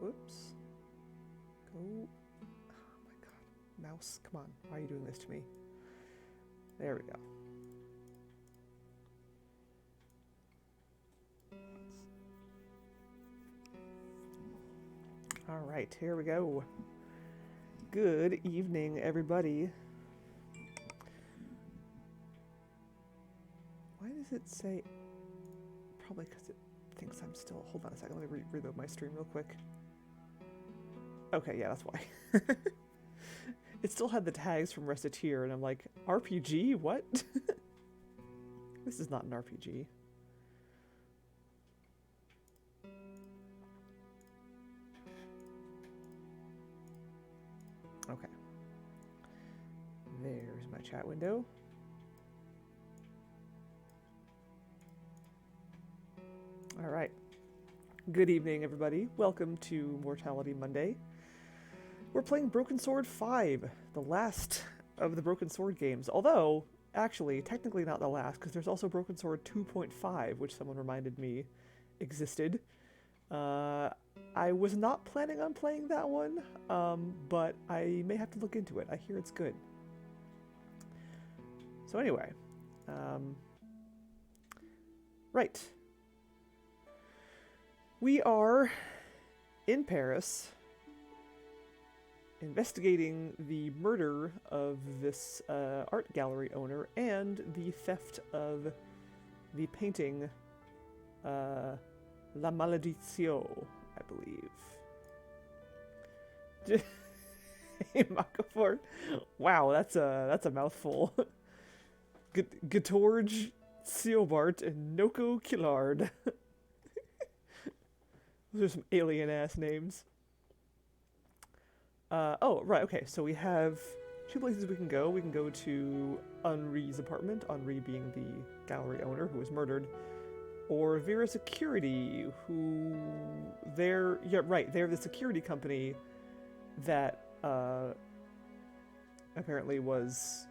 Whoops. Go. Oh my god. Mouse, come on. Why are you doing this to me? There we go. Alright, here we go. Good evening, everybody. Why does it say... Probably because it thinks I'm still... Hold on a second, let me reload my stream real quick. Okay, yeah, that's why. It still had the tags from Reciteer, and I'm like, RPG? What? This is not an RPG. Okay. There's my chat window. All right. Good evening, everybody. Welcome to Mortality Monday. We're playing Broken Sword 5, the last of the Broken Sword games. Although, actually, technically not the last, because there's also Broken Sword 2.5, which someone reminded me existed. I was not planning on playing that one, but I may have to look into it. I hear it's good. So anyway, right. We are in Paris, investigating the murder of this art gallery owner and the theft of the painting La Maledizio, I believe. Hey, Makafor. Wow, that's a mouthful. Getorge Siobart and Noko Killard. Those are some alien-ass names. Oh, right, okay, so we have two places we can go. We can go to Henri's apartment, Henri being the gallery owner who was murdered, or Vera Security, who they're the security company that apparently was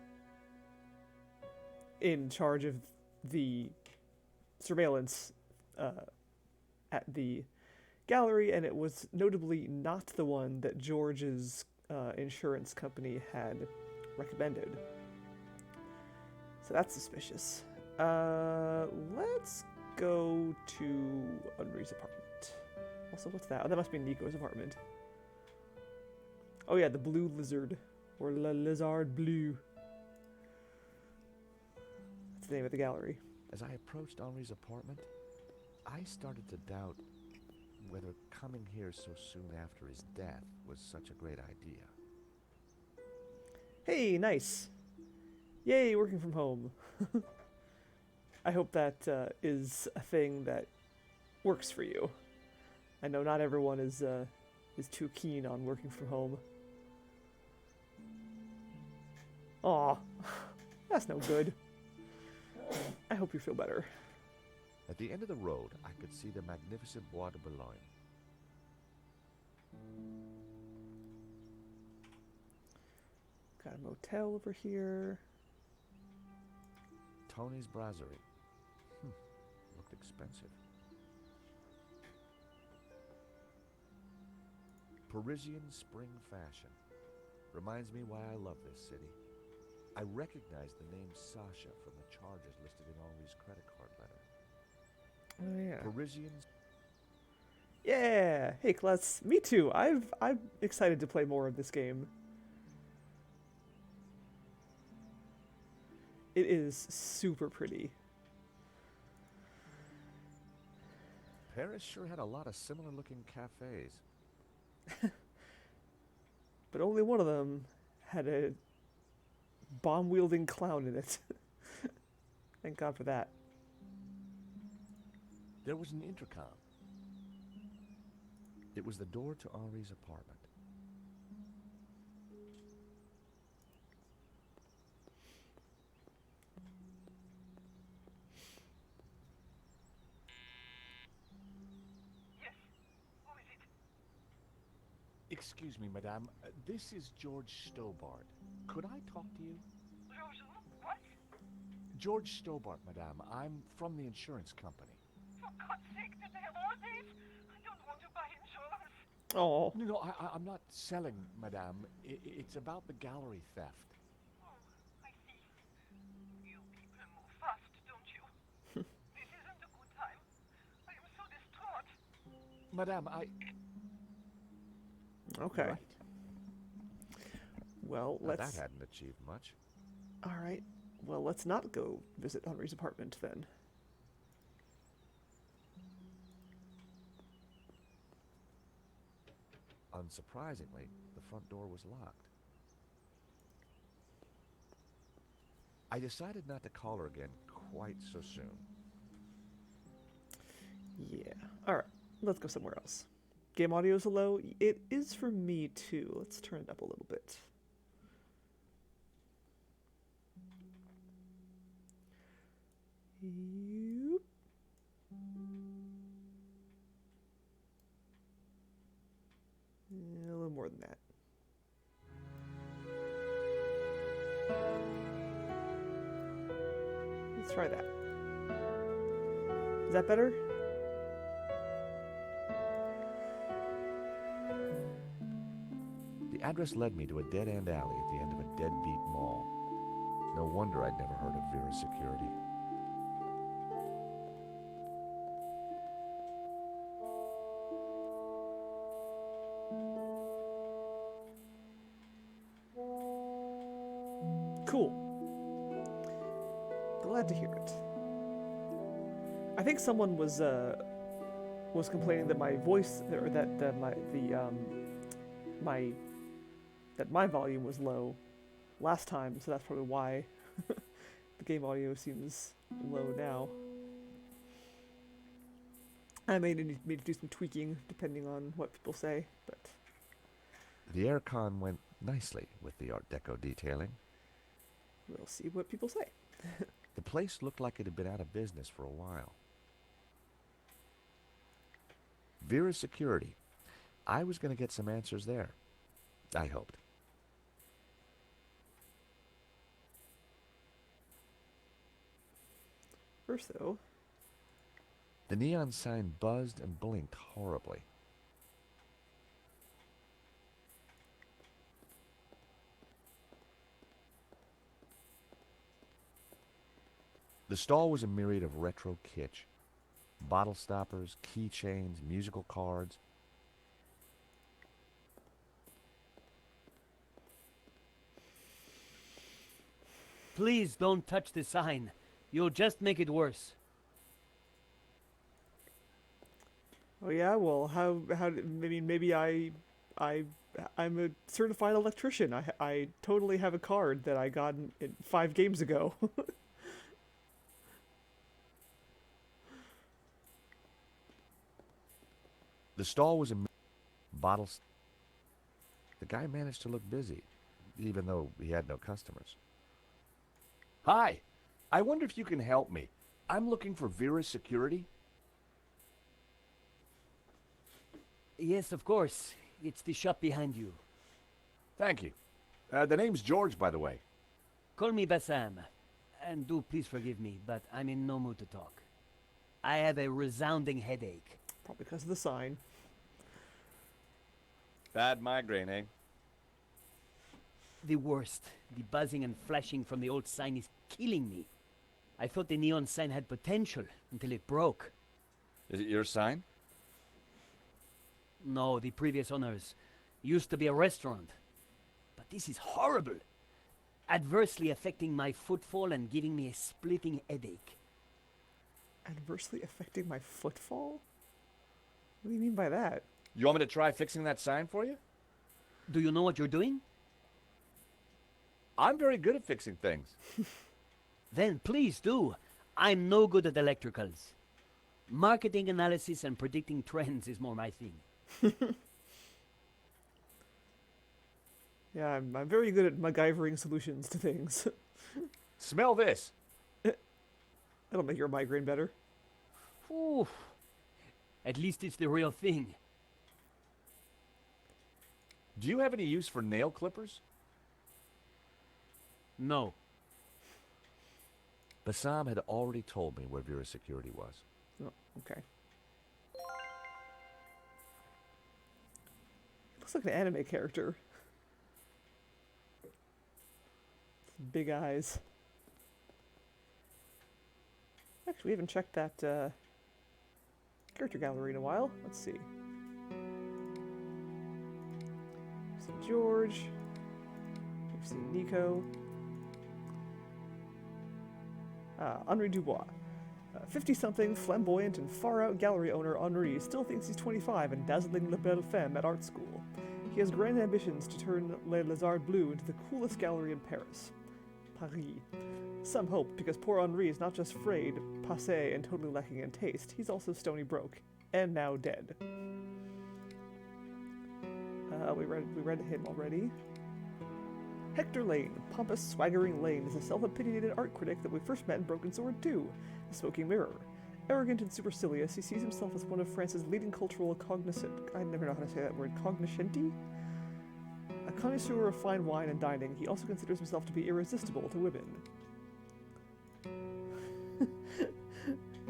in charge of the surveillance at the gallery, and it was notably not the one that George's insurance company had recommended. So that's suspicious. Let's go to Henri's apartment. Also, what's that? Oh, that must be Nico's apartment. Oh yeah, the Blue Lizard. Or Le Lizard Bleu. That's the name of the gallery. As I approached Henri's apartment, I started to doubt whether coming here so soon after his death was such a great idea. Hey, nice. Yay, working from home. I hope that is a thing that works for you. I know not everyone is too keen on working from home. Aw, that's no good. I hope you feel better. At the end of the road, I could see the magnificent Bois de Boulogne. Got a motel over here. Tony's Brasserie. Looked expensive. Parisian spring fashion. Reminds me why I love this city. I recognize the name Sasha from the charges listed in Henri's credit card letter. Oh yeah. Parisians. Yeah. Hey, Klutz. Me too. I'm excited to play more of this game. It is super pretty. Paris sure had a lot of similar-looking cafes. But only one of them had a bomb-wielding clown in it. Thank God for that. There was an intercom. It was the door to Henri's apartment. Yes. Who is it? Excuse me, madame. This is George Stobart. Could I talk to you? George, what? George Stobart, madame. I'm from the insurance company. For God's sake, did they have all these? I don't want to buy insurance. Oh, No, I'm not selling, madame. It's about the gallery theft. Oh, I see. You people move fast, don't you? This isn't a good time. I am so distraught. Madame, okay. Right. Well, Now, that let's. hadn't achieved much. All right. Well, let's not go visit Henry's apartment then. Unsurprisingly, the front door was locked. I decided not to call her again quite so soon. Yeah. All right. Let's go somewhere else. Game audio is low. It is for me too. Let's turn it up a little bit. Yoop. A little more than that. Let's try that. Is that better? The address led me to a dead-end alley at the end of a deadbeat mall. No wonder I'd never heard of Vera's security. Cool. Glad to hear it. I think someone was complaining that my voice or that my volume was low last time, so that's probably why the game audio seems low now. I may need to do some tweaking depending on what people say, but The aircon went nicely with the Art Deco detailing. we'll see what people say. The place looked like it had been out of business for a while. Vera's security. I was going to get some answers there. I hoped. First, though, The neon sign buzzed and blinked horribly. The stall was a myriad of retro kitsch. Bottle stoppers, keychains, musical cards. Please don't touch the sign. You'll just make it worse. oh yeah, well, I mean, maybe I'm a certified electrician. I totally have a card that I got in 5 games ago. The stall was a bottles. The guy managed to look busy, even though he had no customers. Hi. I wonder if you can help me. I'm looking for Vera's security. Yes, of course. It's the shop behind you. Thank you. The name's George, by the way. Call me Bassam. And do please forgive me, but I'm in no mood to talk. I have a resounding headache. Probably because of the sign. Bad migraine, eh? The worst. The buzzing and flashing from the old sign is killing me. I thought the neon sign had potential until it broke. Is it your sign? No, the previous owners used to be a restaurant. But this is horrible. Adversely affecting my footfall and giving me a splitting headache. Adversely affecting my footfall? What do you mean by that? You want me to try fixing that sign for you? Do you know what you're doing? I'm very good at fixing things. Then please do. I'm no good at electricals. Marketing analysis and predicting trends is more my thing. Yeah, I'm very good at MacGyvering solutions to things. Smell this. That'll make your migraine better. Ooh. At least it's the real thing. Do you have any use for nail clippers? No. Bassam had already told me where Vera's security was. Oh, okay. Looks like an anime character. Big eyes. Actually, we haven't checked that character gallery in a while. Let's see. We've seen George. We've seen Nico. Henri Dubois. 50-something, flamboyant, and far-out gallery owner Henri still thinks he's 25 and dazzling La Belle Femme at art school. He has grand ambitions to turn Les Lézards Bleus into the coolest gallery in Paris. Paris. Some hope, because poor Henri is not just frayed, passé, and totally lacking in taste, he's also stony broke. And now dead. We read him already. Hector Lane, pompous, swaggering Lane, is a self-opinionated art critic that we first met in Broken Sword 2, The Smoking Mirror. Arrogant and supercilious, he sees himself as one of France's leading cultural I never know how to say that word, cognoscenti? A connoisseur of fine wine and dining, he also considers himself to be irresistible to women.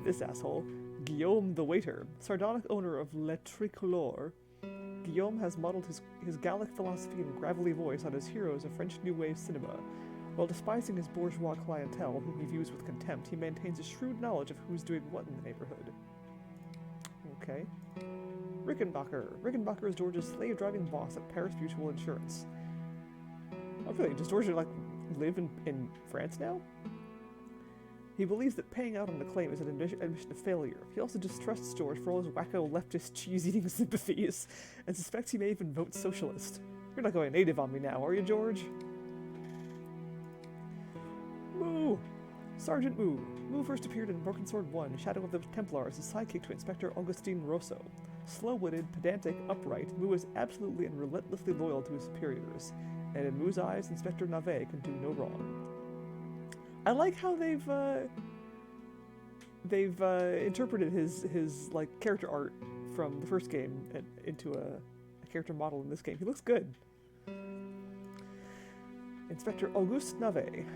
This asshole, Guillaume the waiter, sardonic owner of Le Tricolore. Guillaume has modeled his Gallic philosophy and gravelly voice on his heroes of French New Wave cinema. While despising his bourgeois clientele, whom he views with contempt, he maintains a shrewd knowledge of who's doing what in the neighborhood. Okay. Rickenbacker. Rickenbacker is George's slave-driving boss at Paris Mutual Insurance. Oh, really? Does George, live in France now? He believes that paying out on the claim is an admission of failure. He also distrusts George for all his wacko leftist cheese-eating sympathies, and suspects he may even vote socialist. You're not going native on me now, are you, George? Moo! Sergeant Moo. Moo first appeared in Broken Sword 1, Shadow of the Templars, as sidekick to Inspector Augustine Rosso. Slow-witted, pedantic, upright, Moo is absolutely and relentlessly loyal to his superiors, and in Moo's eyes, Inspector Navet can do no wrong. I like how they've interpreted his character art from the first game into a character model in this game. He looks good. Inspector Auguste Navet.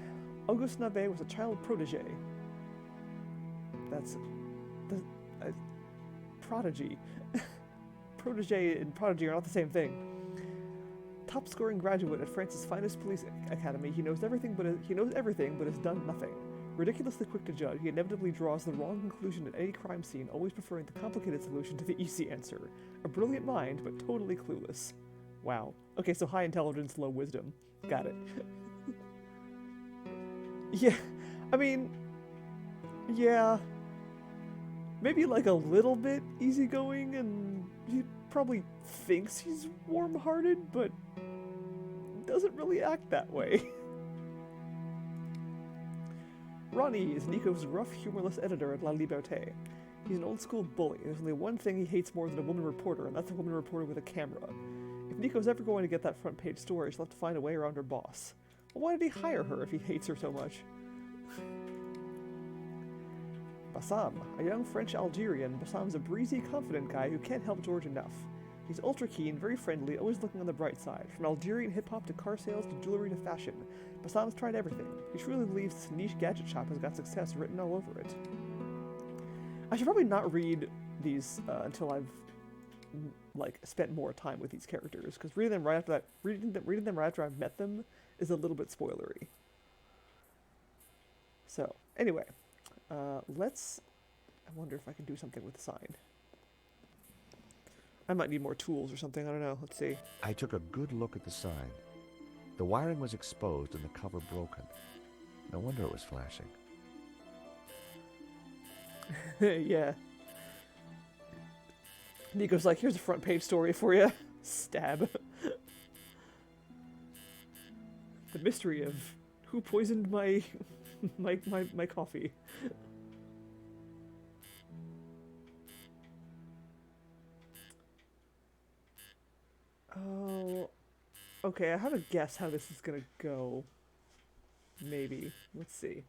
Auguste Navet was a child protege. That's a prodigy. Protege and prodigy are not the same thing. Top-scoring graduate at France's finest police academy, he knows everything, but has done nothing. Ridiculously quick to judge, he inevitably draws the wrong conclusion at any crime scene, always preferring the complicated solution to the easy answer. A brilliant mind, but totally clueless. Wow. Okay, so high intelligence, low wisdom. Got it. Yeah, I mean, yeah. Maybe a little bit easygoing, and he probably thinks he's warm-hearted, but doesn't really act that way. Ronnie is Nico's rough, humorless editor at La Liberté. He's an old-school bully. There's only one thing he hates more than a woman reporter, and that's a woman reporter with a camera. If Nico's ever going to get that front-page story, she'll have to find a way around her boss. Well, why did he hire her if he hates her so much? Bassam, a young French Algerian, Bassam's a breezy, confident guy who can't help George enough. He's ultra keen, very friendly, always looking on the bright side. From Algerian hip-hop to car sales to jewelry to fashion, Bassam's tried everything. He truly believes this niche gadget shop has got success written all over it. I should probably not read these until I've spent more time with these characters, because reading them right after I've met them is a little bit spoilery. So anyway, I wonder if I can do something with the sign. I might need more tools or something, I don't know, let's see. I took a good look at the sign. The wiring was exposed and the cover broken. No wonder it was flashing. Yeah. Nico's like, here's a front page story for you. Stab. The mystery of who poisoned my my coffee. Oh, okay, I have a guess how this is gonna go. Maybe. Let's see.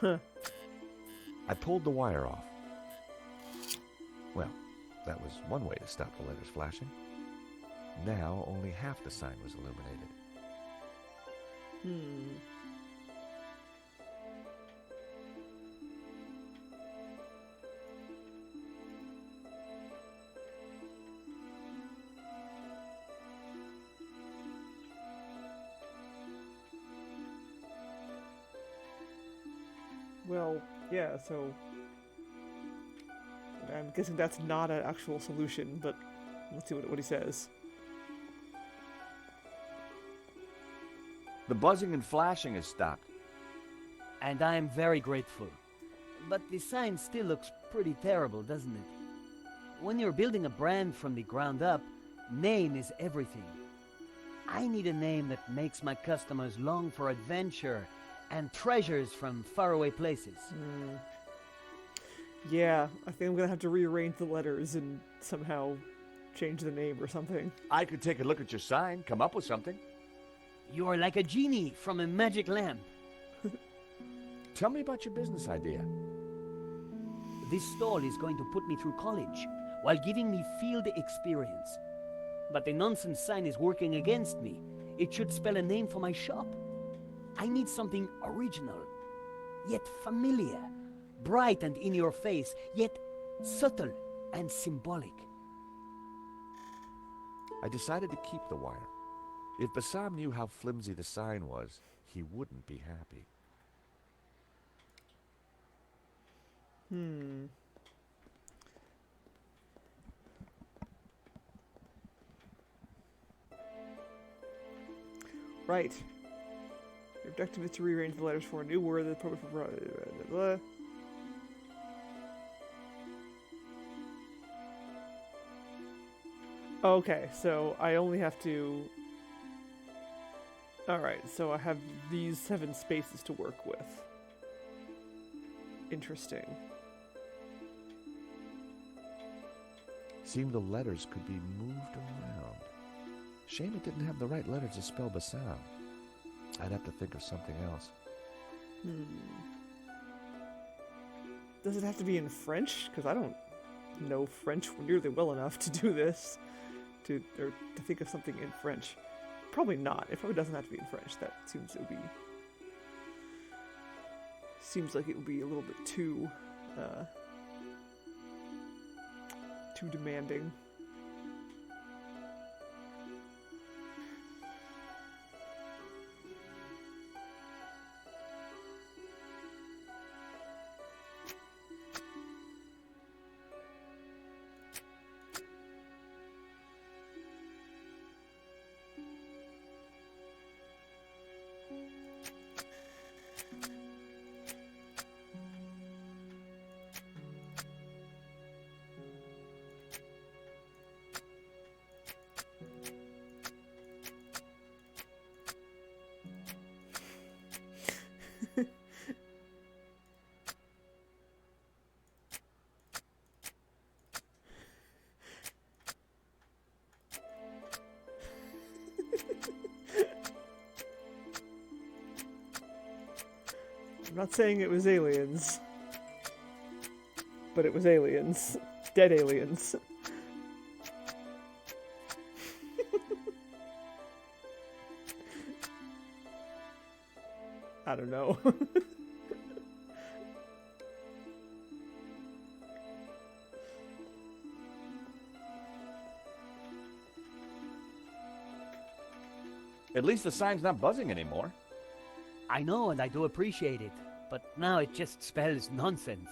Huh. I pulled the wire off. Well, that was one way to stop the letters flashing. Now only half the sign was illuminated. Well, yeah, so I'm guessing that's not an actual solution, but let's see what he says. The buzzing and flashing has stopped. And I am very grateful. But the sign still looks pretty terrible, doesn't it? When you're building a brand from the ground up, name is everything. I need a name that makes my customers long for adventure and treasures from faraway places. Yeah, I think I'm gonna have to rearrange the letters and somehow change the name or something. I could take a look at your sign, come up with something. You're like a genie from a magic lamp. Tell me about your business idea. This stall is going to put me through college while giving me field experience. But the nonsense sign is working against me. It should spell a name for my shop. I need something original, yet familiar, bright and in your face, yet subtle and symbolic. I decided to keep the wire. If Bassam knew how flimsy the sign was, he wouldn't be happy. Right. Your objective is to rearrange the letters for a new word that's appropriate for blah, blah, blah. Okay, so I only have to... Alright, so I have these 7 spaces to work with. Interesting. Seemed the letters could be moved around. Shame it didn't have the right letters to spell Bassam. I'd have to think of something else. Does it have to be in French? Because I don't know French nearly well enough to do this. To think of something in French. Probably not. It probably doesn't have to be in French. That seems like it would be a little bit too demanding. I'm not saying it was aliens, but it was aliens. Dead aliens. I don't know. At least the sign's not buzzing anymore. I know, and I do appreciate it, but now it just spells nonsense.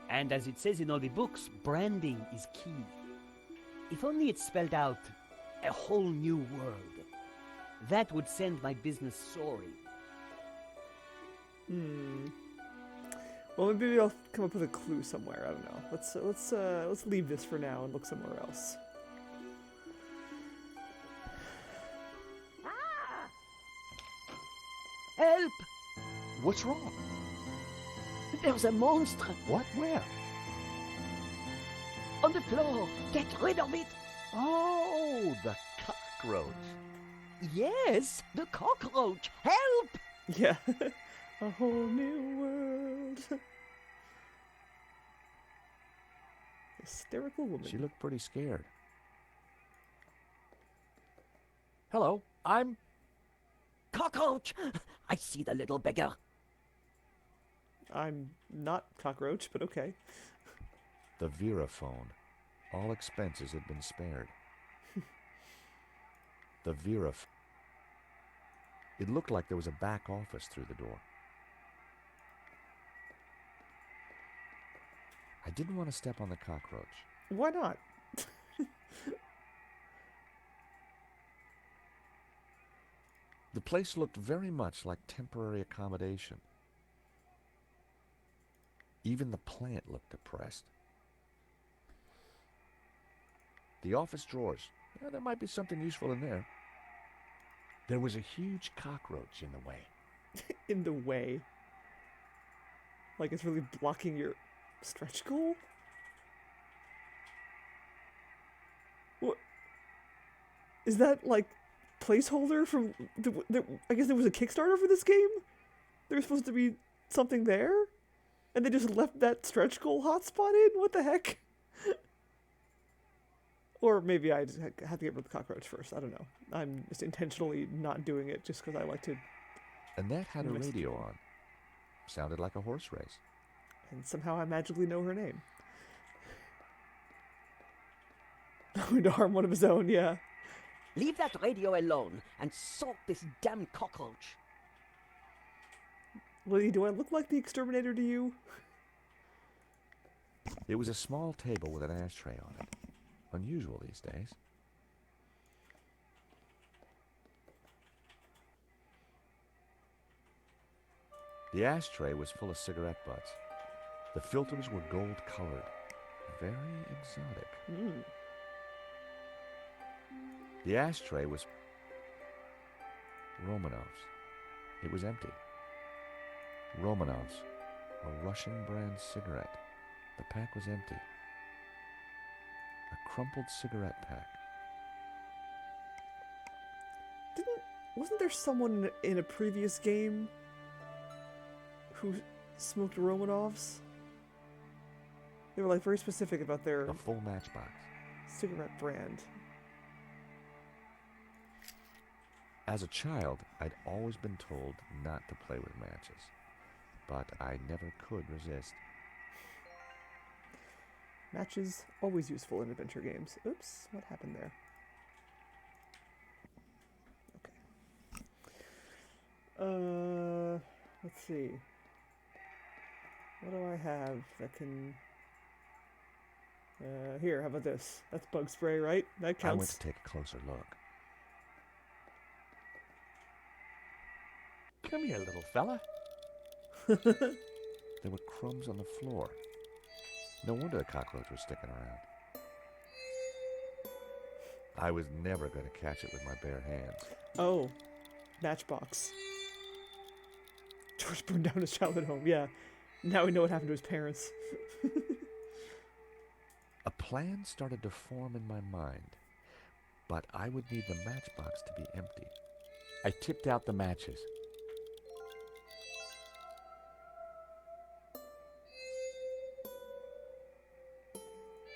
And as it says in all the books, branding is key. If only it spelled out a whole new world. That would send my business soaring. Well, maybe I'll come up with a clue somewhere. I don't know. Let's leave this for now and look somewhere else. Help! What's wrong? There's a monster What? Where? on the floor. Get rid of it. Oh, the cockroach. Yes, the cockroach. Help! Yeah. A whole new world. Hysterical woman. She looked pretty scared. Hello, I'm... Cockroach! I see the little beggar. I'm not cockroach, but okay. The Vera phone. All expenses had been spared. The Vera... It looked like there was a back office through the door. didn't want to step on the cockroach. Why not? The place looked very much like temporary accommodation. Even the plant looked depressed. The office drawers. Yeah, there might be something useful in there. There was a huge cockroach in the way. In the way. Like it's really blocking your stretch goal? What? Is that like placeholder from I guess there was a Kickstarter for this game? There was supposed to be something there? And they just left that stretch goal hotspot in? What the heck? Or maybe I just have to get rid of the cockroach first. I don't know. I'm just intentionally not doing it just because I like to. Annette had a radio on. Sounded like a horse race. And somehow I magically know her name. Going to harm one of his own, yeah. Leave that radio alone and salt this damn cockroach. Lily, do I look like the exterminator to you? It was a small table with an ashtray on it. Unusual these days. The ashtray was full of cigarette butts. The filters were gold-colored. Very exotic. Mm. The ashtray was Romanov's. It was empty. Romanov's, a Russian brand cigarette. The pack was empty. A crumpled cigarette pack. Wasn't there someone in a previous game who smoked Romanovs? They were like very specific about their A full matchbox. cigarette brand. As a child, I'd always been told not to play with matches, but I never could resist. Matches, always useful in adventure games. Oops, what happened there? Okay. Let's see. What do I have that can... here, how about this? That's bug spray, right? That I went counts. to take a closer look. Come here, little fella. There were crumbs on the floor. No wonder the cockroach was sticking around. I was never going to catch it with my bare hands. Oh, Matchbox. George burned down his childhood home, yeah. Now we know what happened to his parents. A plan started to form in my mind, but I would need the matchbox to be empty. I tipped out the matches.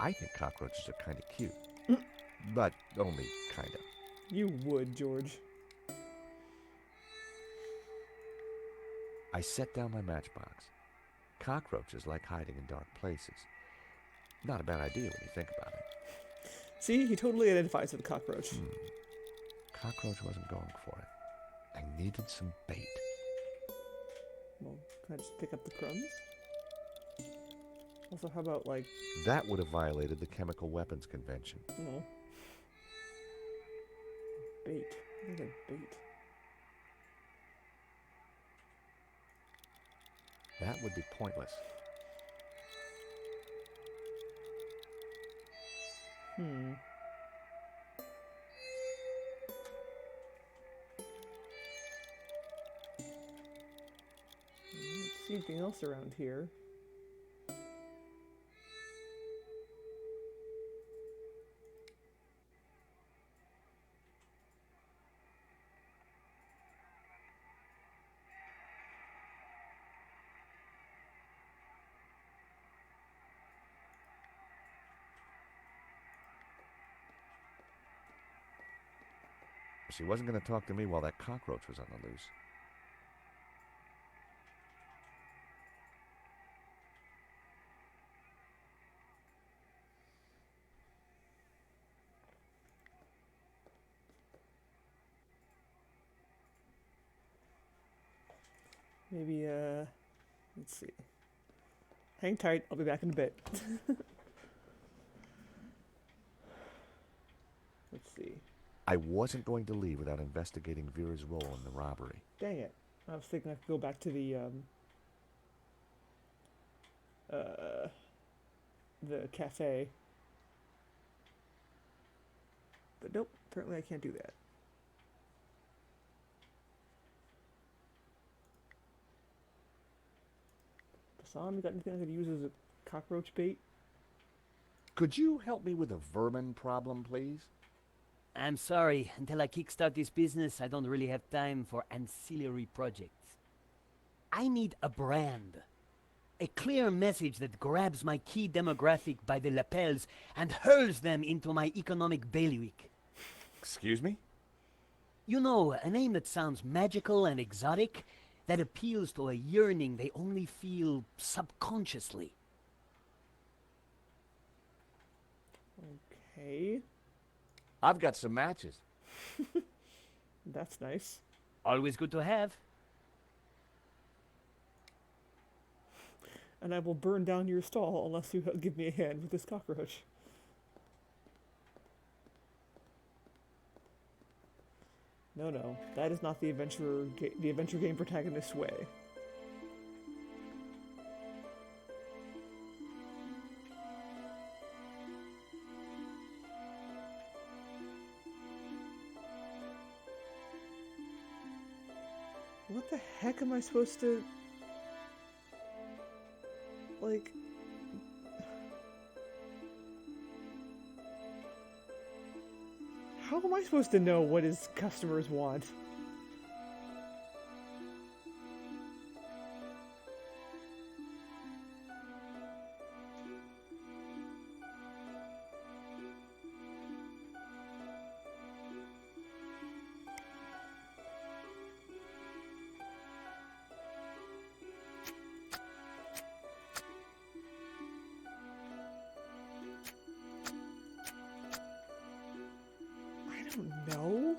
I think cockroaches are kind of cute. But only kind of. You would, George. I set down my matchbox. Cockroaches like hiding in dark places. Not a bad idea when you think about it. See, he totally identifies with the cockroach. Cockroach wasn't going for it. I needed some bait. Well, can I just pick up the crumbs? Also, how about, like... That would have violated the Chemical Weapons Convention. Oh. Bait. I think bait. That would be pointless. Let's see anything else around here. She wasn't going to talk to me while that cockroach was on the loose. Maybe, let's see. Hang tight. I'll be back in a bit. Let's see. I wasn't going to leave without investigating Vera's role in the robbery. Dang it. I was thinking I could go back to the cafe. But nope, apparently I can't do that. Bassam, you got anything I could use as a cockroach bait? Could you help me with a vermin problem, please? I'm sorry, until I kickstart this business, I don't really have time for ancillary projects. I need a brand. A clear message that grabs my key demographic by the lapels and hurls them into my economic bailiwick. Excuse me? You know, a name that sounds magical and exotic, that appeals to a yearning they only feel subconsciously. Okay, I've got some matches. that's nice. Always good to have. And I will burn down your stall unless you give me a hand with this cockroach. No, that is not the adventure game protagonist's way. What the heck am I supposed to... Like... How am I supposed to know what his customers want? I don't know.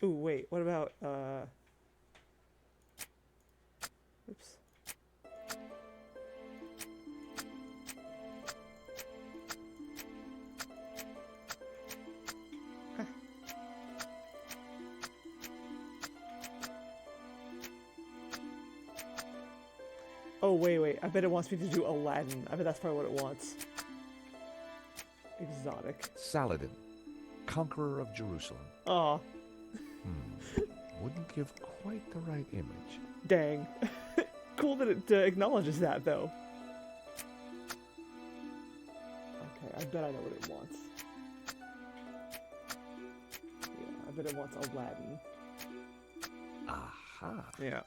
Ooh, wait, what about, oops. Huh. Oh, wait, I bet it wants me to do Aladdin. I bet that's probably what it wants. Exotic. Saladin, conqueror of Jerusalem. Aw, Wouldn't give quite the right image. dang. Cool that it acknowledges that, though. Okay, I bet I know what it wants. Yeah, I bet it wants Aladdin. Aha. Yeah.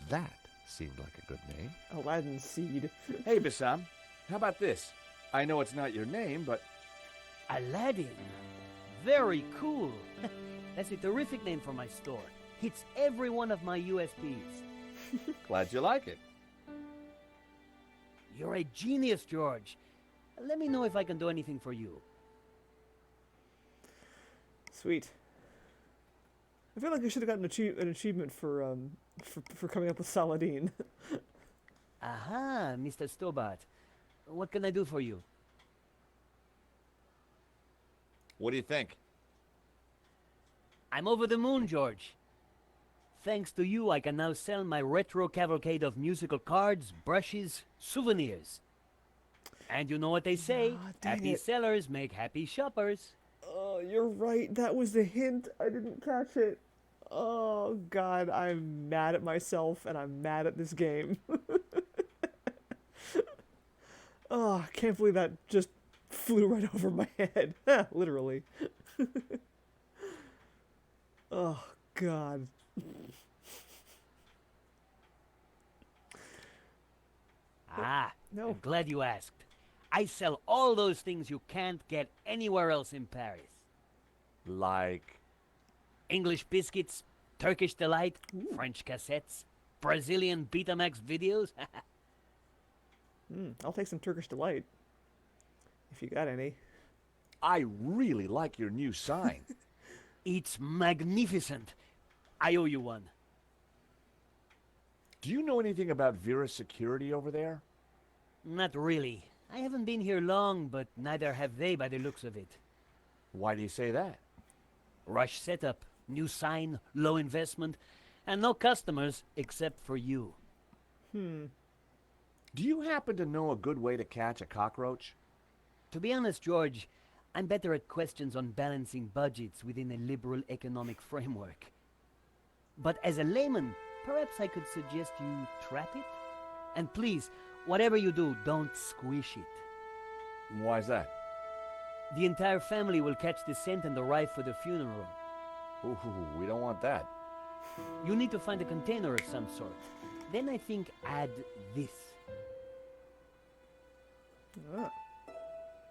That seemed like a good name. Aladdin seed. Hey, Bassam, how about this? I know it's not your name, but Aladdin. Very cool. That's a terrific name for my store. Hits every one of my USPs. glad you like it. You're a genius, George. Let me know if I can do anything for you. Sweet. I feel like I should have gotten an achievement for coming up with Saladin. Aha, Mr. Stobart. What can I do for you? What do you think? I'm over the moon, George. Thanks to you, I can now sell my retro cavalcade of musical cards, brushes, souvenirs. And you know what they say, Ah, dang happy it. sellers make happy shoppers. Oh, you're right. That was the hint. I didn't catch it. Oh, God. I'm mad at myself, and I'm mad at this game. Oh, I can't believe that just flew right over my head. Literally. Oh, God. Ah, No. I'm glad you asked. I sell all those things you can't get anywhere else in Paris. Like, English biscuits, Turkish delight, French cassettes, Brazilian Betamax videos. I'll take some Turkish delight. If you got any. I really like your new sign. It's magnificent. I owe you one. Do you know anything about Vera's security over there? Not really. I haven't been here long, but neither have they by the looks of it. Why do you say that? Rush setup, new sign, low investment, and no customers except for you. Do you happen to know a good way to catch a cockroach? To be honest, George, I'm better at questions on balancing budgets within a liberal economic framework. But as a layman, perhaps I could suggest you trap it? And please, whatever you do, don't squish it. Why's that? The entire family will catch the scent and arrive for the funeral. Ooh, we don't want that. You need to find a container of some sort. Then I think add this. Ah.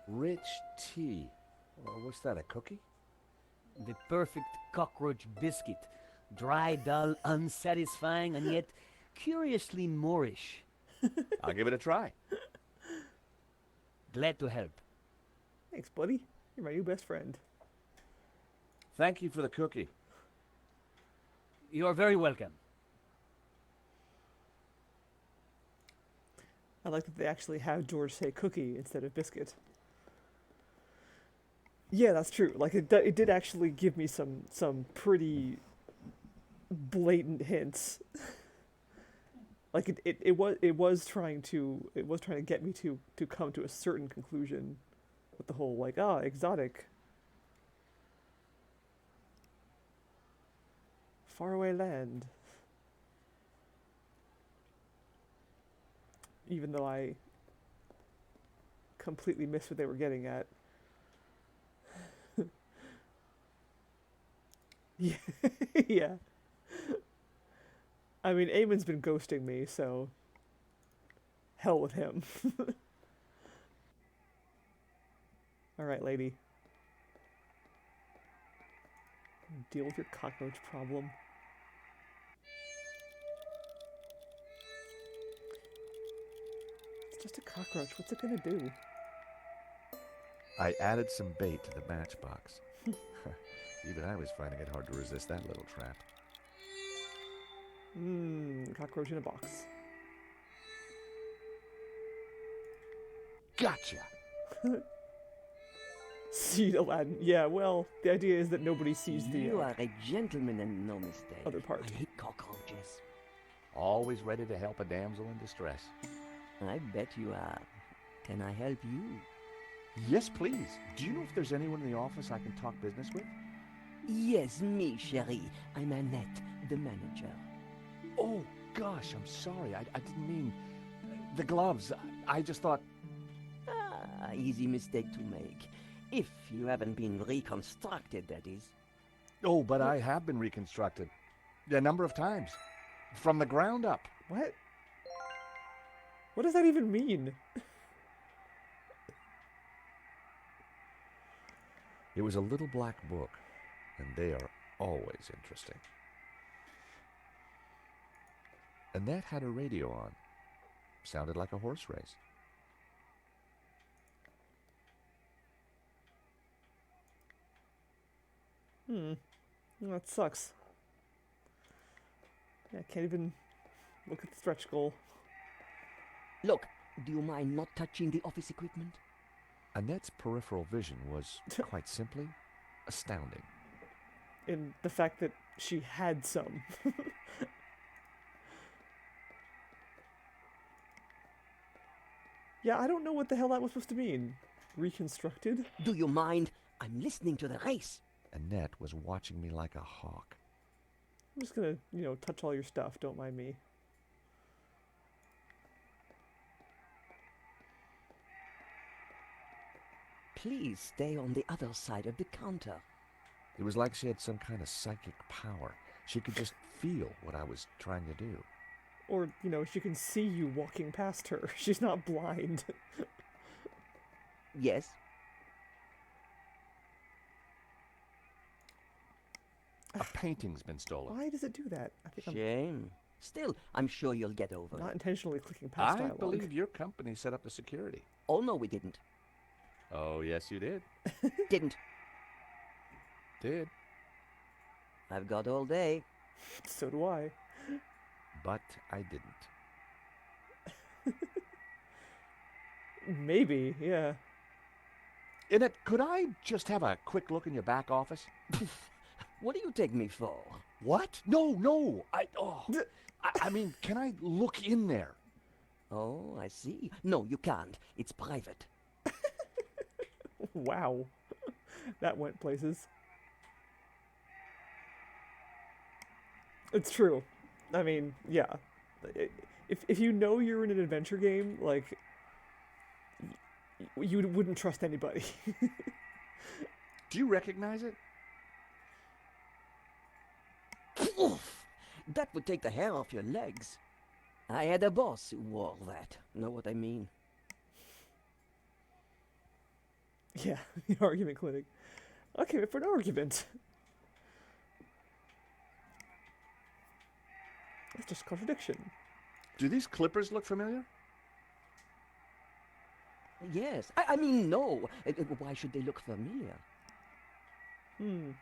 Rich tea. Well, what's that, a cookie? The perfect cockroach biscuit. Dry, dull, unsatisfying, and yet curiously Moorish. I'll give it a try. Glad to help. Thanks, buddy. You're my new best friend. Thank you for the cookie. You're very welcome. I like that they actually have George say cookie instead of biscuit. Yeah, that's true. Like it did actually give me some pretty blatant hints. Like it was trying to get me to come to a certain conclusion with the whole like exotic faraway land. Even though I completely missed what they were getting at. Yeah. Yeah. I mean, Eamon's been ghosting me, so hell with him. Alright, lady. Deal with your cockroach problem. It's just a cockroach. What's it gonna do? I added some bait to the matchbox. Even I was finding it hard to resist that little trap. Cockroach in a box. Gotcha! Seed Aladdin. Yeah, well, the idea is that nobody sees the You are a gentleman and no mistake. other part. I hate cockroaches. Always ready to help a damsel in distress. I bet you are. Can I help you? Yes, please. Do you know if there's anyone in the office I can talk business with? Yes, me, chérie. I'm Annette, the manager. Oh, gosh, I'm sorry. I didn't mean... The gloves. I just thought... Ah, easy mistake to make. If you haven't been reconstructed, that is. Oh, but I have been reconstructed. A number of times. From the ground up. What? What does that even mean? It was a little black book, and they are always interesting. Annette had a radio on. Sounded like a horse race. Well, that sucks. Yeah, I can't even look at the stretch goal. Look, do you mind not touching the office equipment? Annette's peripheral vision was, quite simply, astounding. In the fact that she had some. Yeah, I don't know what the hell that was supposed to mean. Reconstructed? Do you mind? I'm listening to the race. Annette was watching me like a hawk. I'm just gonna, touch all your stuff. Don't mind me. Please stay on the other side of the counter. It was like she had some kind of psychic power. She could just feel what I was trying to do. Or, you know, she can see you walking past her. She's not blind. Yes? A painting's been stolen. Why does it do that? I think Shame. Still, I'm sure you'll get over I'm not it. intentionally clicking past I dialogue. believe your company set up the security. Oh, no, we didn't. Oh, yes, you did. Didn't. Did. I've got all day. So do I. But I didn't. Maybe, yeah. Innit, could I just have a quick look in your back office? What do you take me for? What? No. I mean, can I look in there? Oh, I see. No, you can't. It's private. Wow. That went places. It's true. I mean, yeah. If you know you're in an adventure game, like, you wouldn't trust anybody. Do you recognize it? Oof! That would take the hair off your legs. I had a boss who wore that. Know what I mean? Yeah, the argument clinic. Okay, for an argument. That's just a contradiction. Do these clippers look familiar? Yes. I mean, no. Why should they look familiar? I mean,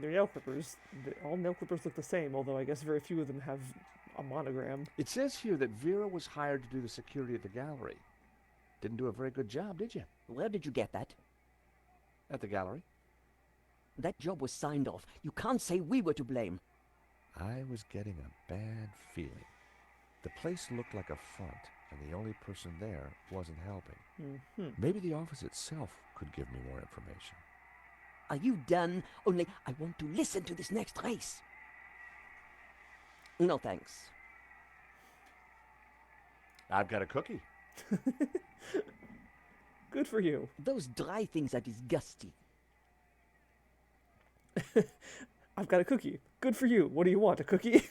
they're nail clippers. All nail clippers look the same, although I guess very few of them have a monogram. It says here that Vera was hired to do the security at the gallery. Didn't do a very good job, did you? Where did you get that? At the gallery? That job was signed off. You can't say we were to blame. I was getting a bad feeling. The place looked like a front, and the only person there wasn't helping. Maybe the office itself could give me more information. Are you done? Only I want to listen to this next race. No thanks. I've got a cookie. Good for you. Those dry things are disgusting. I've got a cookie. Good for you. What do you want, a cookie?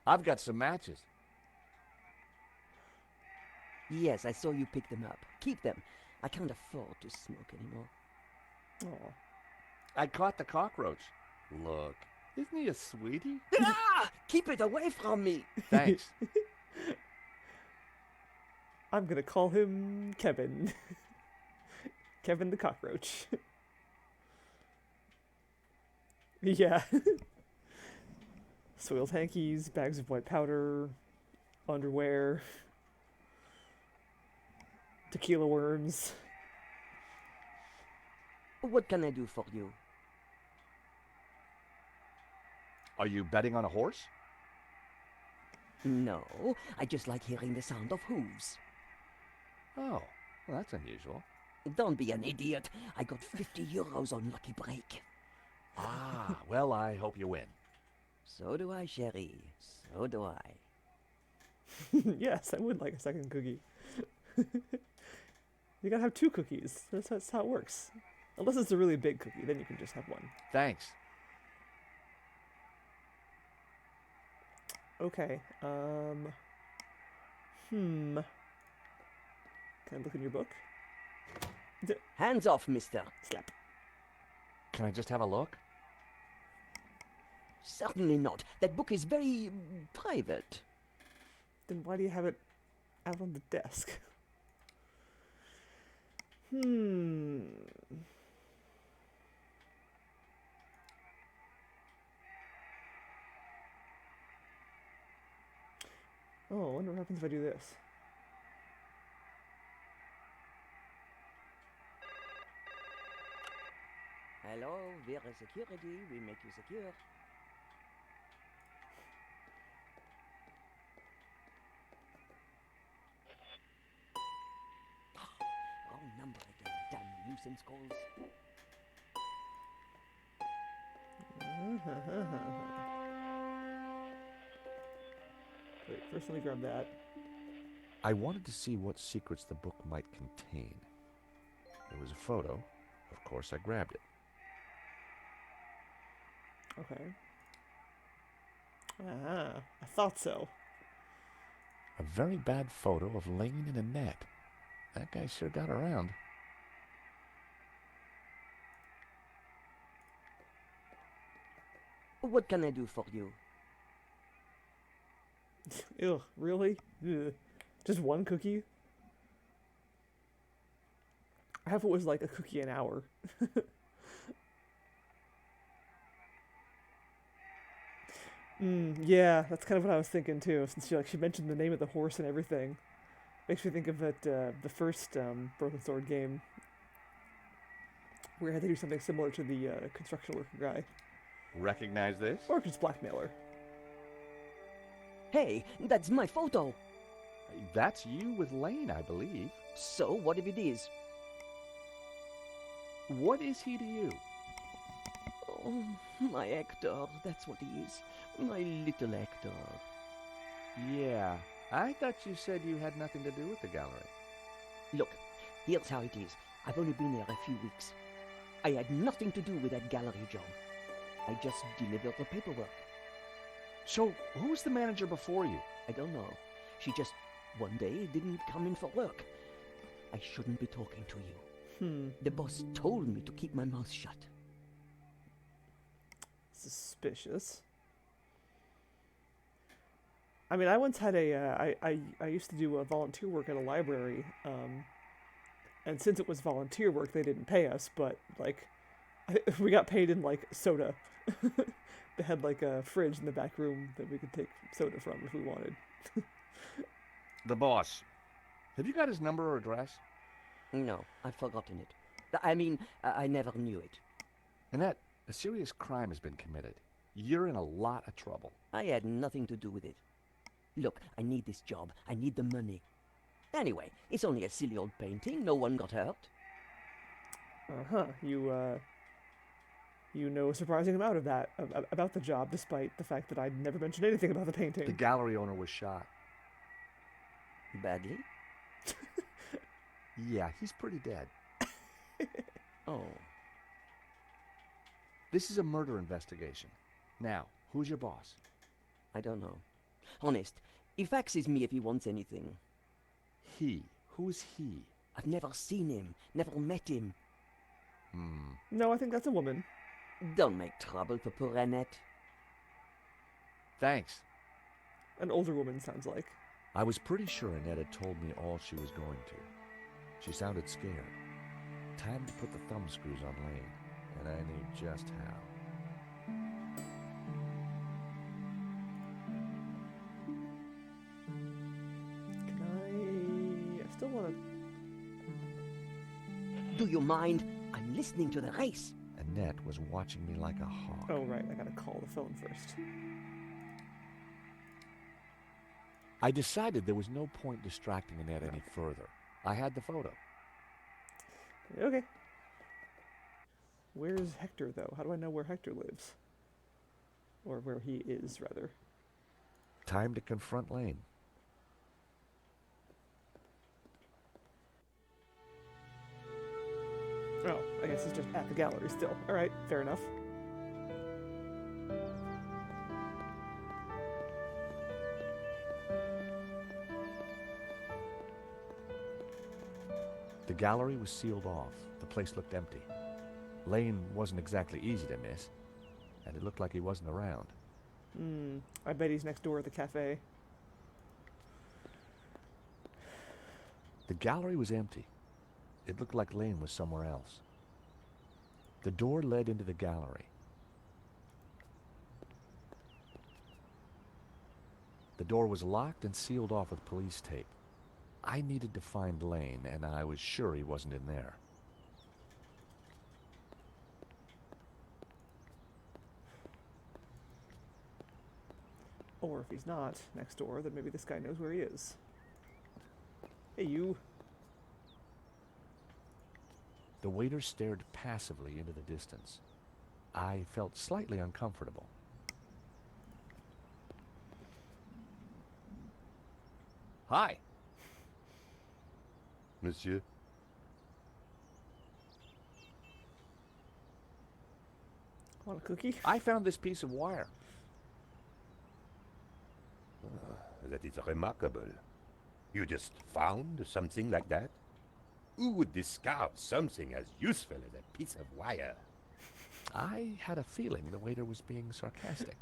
I've got some matches. Yes, I saw you pick them up. Keep them. I can't afford to smoke anymore. Aw. I caught the cockroach. Look, isn't he a sweetie? Ah! Keep it away from me! Thanks. I'm gonna call him Kevin. Kevin the cockroach. Yeah. Soiled hankies, bags of white powder, underwear, tequila worms. What can I do for you? Are you betting on a horse? No, I just like hearing the sound of hooves. Oh, well, that's unusual. Don't be an idiot. I got 50 euros on Lucky Break. Ah, well, I hope you win. So do I, Sherry. So do I. Yes, I would like a second cookie. You gotta have two cookies. That's how it works. Unless it's a really big cookie, then you can just have one. Thanks. Okay, Can I look in your book? Hands off, mister. Slap. Can I just have a look? Certainly not. That book is very private. Then why do you have it out on the desk? Oh, I wonder what happens if I do this. Hello, Vera Security. We make you secure. Wrong number again. Damn nuisance calls. Wait, first let me grab that. I wanted to see what secrets the book might contain. There was a photo Of course, I grabbed it. Okay. Ah, I thought so. A very bad photo of Lane and Annette. That guy sure got around. What can I do for you? Ugh, really? Ugh. Just one cookie? I hope it was like a cookie an hour. Yeah, that's kind of what I was thinking too. Since she mentioned the name of the horse and everything, makes me think of that the first Broken Sword game, where I had to do something similar to the construction worker guy, Recognize this? or just blackmailer. Hey, that's my photo. That's you with Lane, I believe. So, what if it is? What is he to you? Oh, my Hector, that's what he is. My little Hector. Yeah, I thought you said you had nothing to do with the gallery. Look, here's how it is. I've only been there a few weeks. I had nothing to do with that gallery job. I just delivered the paperwork. So, who's the manager before you? I don't know. She just one day didn't come in for work. I shouldn't be talking to you. The boss told me to keep my mouth shut. Suspicious. I mean, I once had I used to do volunteer work at a library, and since it was volunteer work, they didn't pay us, but, like, we got paid in, like, soda. They had, like, a fridge in the back room that we could take soda from if we wanted. The boss. Have you got his number or address? No, I've forgotten it. I mean, I never knew it. Annette, a serious crime has been committed. You're in a lot of trouble. I had nothing to do with it. Look, I need this job. I need the money. Anyway, it's only a silly old painting. No one got hurt. Uh-huh. You know a surprising amount of that, about the job, despite the fact that I'd never mentioned anything about the painting. The gallery owner was shot. Badly? Yeah, he's pretty dead. Oh. This is a murder investigation. Now, who's your boss? I don't know. Honest, he faxes me if he wants anything. He. Who's he? I've never seen him, never met him. No, I think that's a woman. Don't make trouble for poor Annette. Thanks. An older woman, sounds like. I was pretty sure Annette had told me all she was going to. She sounded scared. Time to put the thumb screws on Lane, and I knew just how. I still want to... Do you mind? I'm listening to the race. Annette was watching me like a hawk. Oh, right, I gotta call the phone first. I decided there was no point distracting Annette any further. I had the photo. Okay. Where's Hector, though? How do I know where Hector lives? Or where he is, rather. Time to confront Lane. Oh, I guess he's just at the gallery still. Alright, fair enough. The gallery was sealed off. The place looked empty. Lane wasn't exactly easy to miss, and it looked like he wasn't around. I bet he's next door at the cafe. The gallery was empty. It looked like Lane was somewhere else. The door led into the gallery. The door was locked and sealed off with police tape. I needed to find Lane, and I was sure he wasn't in there. Or if he's not next door, then maybe this guy knows where he is. Hey, you. The waiter stared passively into the distance. I felt slightly uncomfortable. Hi. Monsieur? Want a cookie? I found this piece of wire. That is remarkable. You just found something like that? Who would discard something as useful as a piece of wire? I had a feeling the waiter was being sarcastic.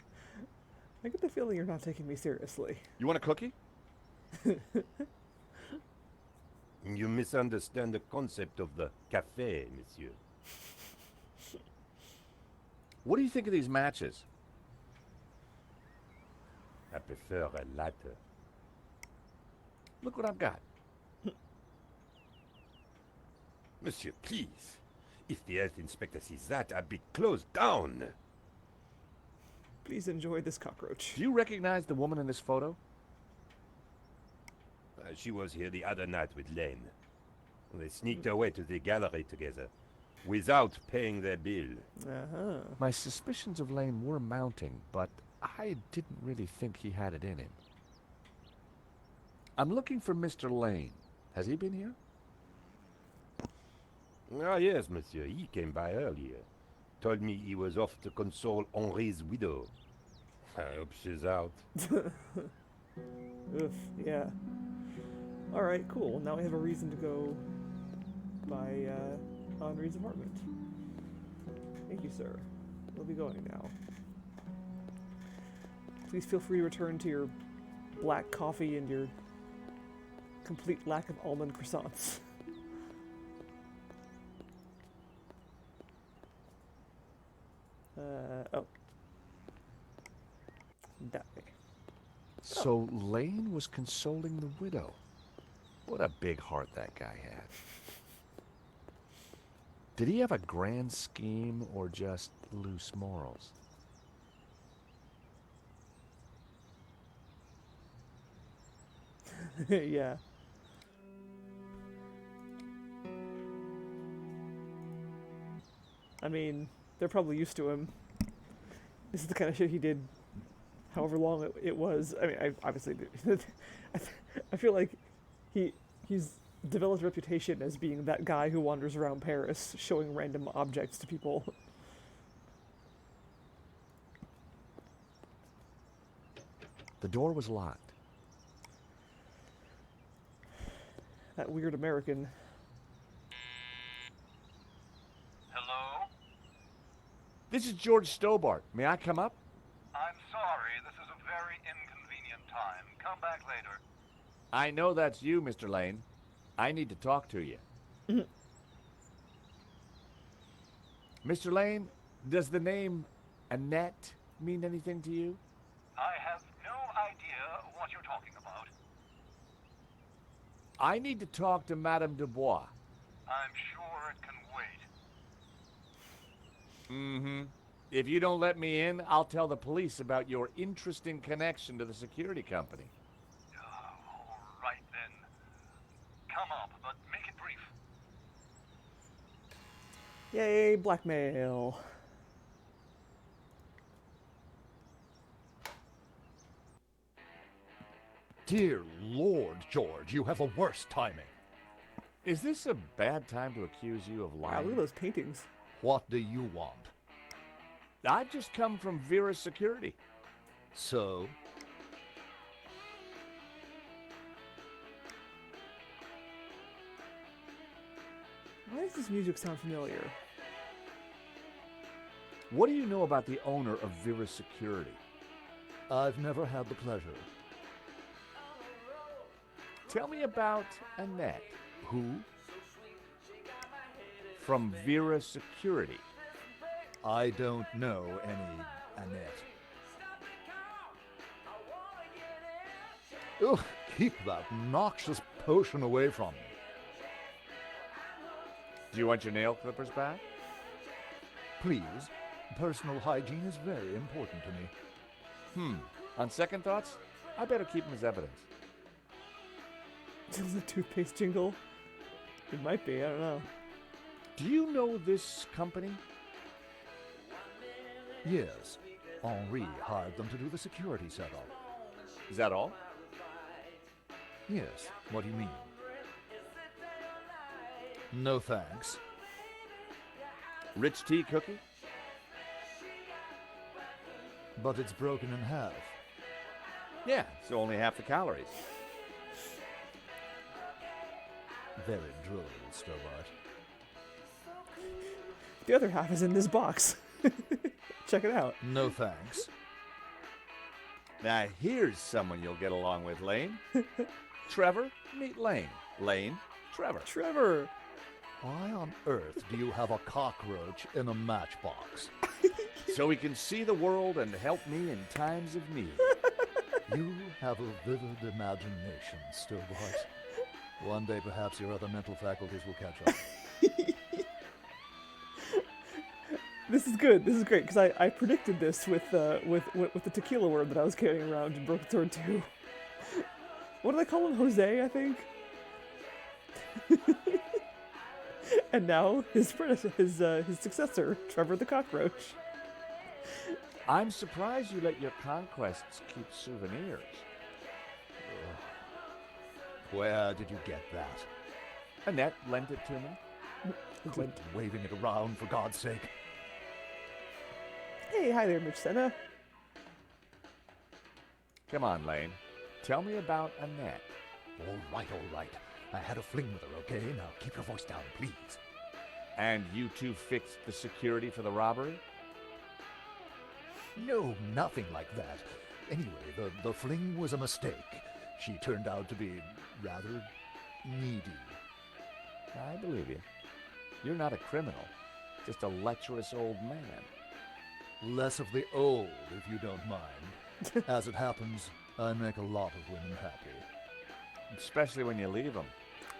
I get the feeling you're not taking me seriously. You want a cookie? You misunderstand the concept of the café, monsieur. What do you think of these matches? I prefer a lighter. Look what I've got. Monsieur, please. If the health inspector sees that, I'll be closed down. Please enjoy this cockroach. Do you recognize the woman in this photo? She was here the other night with Lane. They sneaked away to the gallery together, without paying their bill. Uh-huh. My suspicions of Lane were mounting, but I didn't really think he had it in him. I'm looking for Mr. Lane. Has he been here? Ah, yes, monsieur. He came by earlier. Told me he was off to console Henri's widow. I hope she's out. Oof, yeah. Alright, cool. Now we have a reason to go by Henri's apartment. Thank you, sir. We'll be going now. Please feel free to return to your black coffee and your complete lack of almond croissants. Oh. That way. So Lane was consoling the widow. What a big heart that guy had. Did he have a grand scheme or just loose morals? Yeah. I mean, they're probably used to him. This is the kind of shit he did however long it was. I mean, obviously, I feel like he's developed a reputation as being that guy who wanders around Paris showing random objects to people. The door was locked. That weird American. Hello? This is George Stobart. May I come up? I'm sorry, this is a very inconvenient time. Come back later. I know that's you, Mr. Lane. I need to talk to you. Mr. Lane, does the name Annette mean anything to you? I have no idea what you're talking about. I need to talk to Madame Dubois. I'm sure it can wait. Mm-hmm. If you don't let me in, I'll tell the police about your interesting connection to the security company. All right then. Come up, but make it brief. Yay, blackmail. Dear Lord, George, you have the worst timing. Is this a bad time to accuse you of Wow, lying? look at those paintings. What do you want? I've just come from Vera's security. So? Why does this music sound familiar? What do you know about the owner of Vera's security? I've never had the pleasure. Tell me about Annette. Who? From Vera Security. I don't know any Annette. Ugh, keep that noxious potion away from me. Do you want your nail clippers back? Please, personal hygiene is very important to me. On second thoughts, I better keep them as evidence. Is it a toothpaste jingle? It might be, I don't know. Do you know this company? Yes, Henri hired them to do the security setup. Is that all? Yes, what do you mean? No thanks. Rich tea cookie? But it's broken in half. Yeah, so only half the calories. Very droll, Stobart. The other half is in this box. Check it out. No thanks. Now here's someone you'll get along with, Lane. Trevor, meet Lane. Lane, Trevor. Trevor! Why on earth do you have a cockroach in a matchbox? So he can see the world and help me in times of need. You have a vivid imagination, Stobart. One day, perhaps your other mental faculties will catch up. This is good. This is great because I predicted this with the tequila word that I was carrying around in Broken Sword 2. What do they call him? Jose, I think. And now his successor, Trevor the Cockroach. I'm surprised you let your conquests keep souvenirs. Where did you get that? Annette lent it to me. Quit waving it around, for God's sake. Hey, hi there, Mitch Senna. Come on, Lane. Tell me about Annette. All right. I had a fling with her, okay? Now keep your voice down, please. And you two fixed the security for the robbery? No, nothing like that. Anyway, the fling was a mistake. She turned out to be rather needy. I believe you. You're not a criminal, just a lecherous old man. Less of the old, if you don't mind. As it happens, I make a lot of women happy. Especially when you leave them.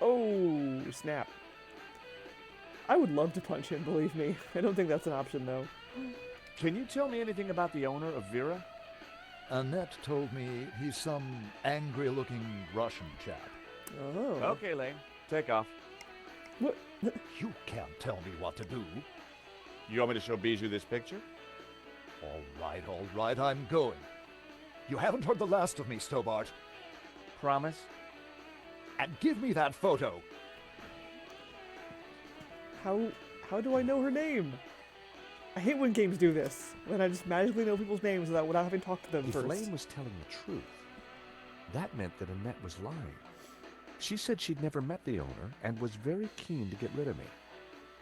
Oh, snap. I would love to punch him, believe me. I don't think that's an option, though. Can you tell me anything about the owner of Vera? Annette told me he's some angry-looking Russian chap. Oh. Okay, Lane. Take off. What? You can't tell me what to do. You want me to show Bijou this picture? All right, I'm going. You haven't heard the last of me, Stobart. Promise? And give me that photo. How do I know her name? I hate when games do this, when I just magically know people's names without having talked to them If first. Lane was telling the truth, that meant that Annette was lying. She said she'd never met the owner and was very keen to get rid of me.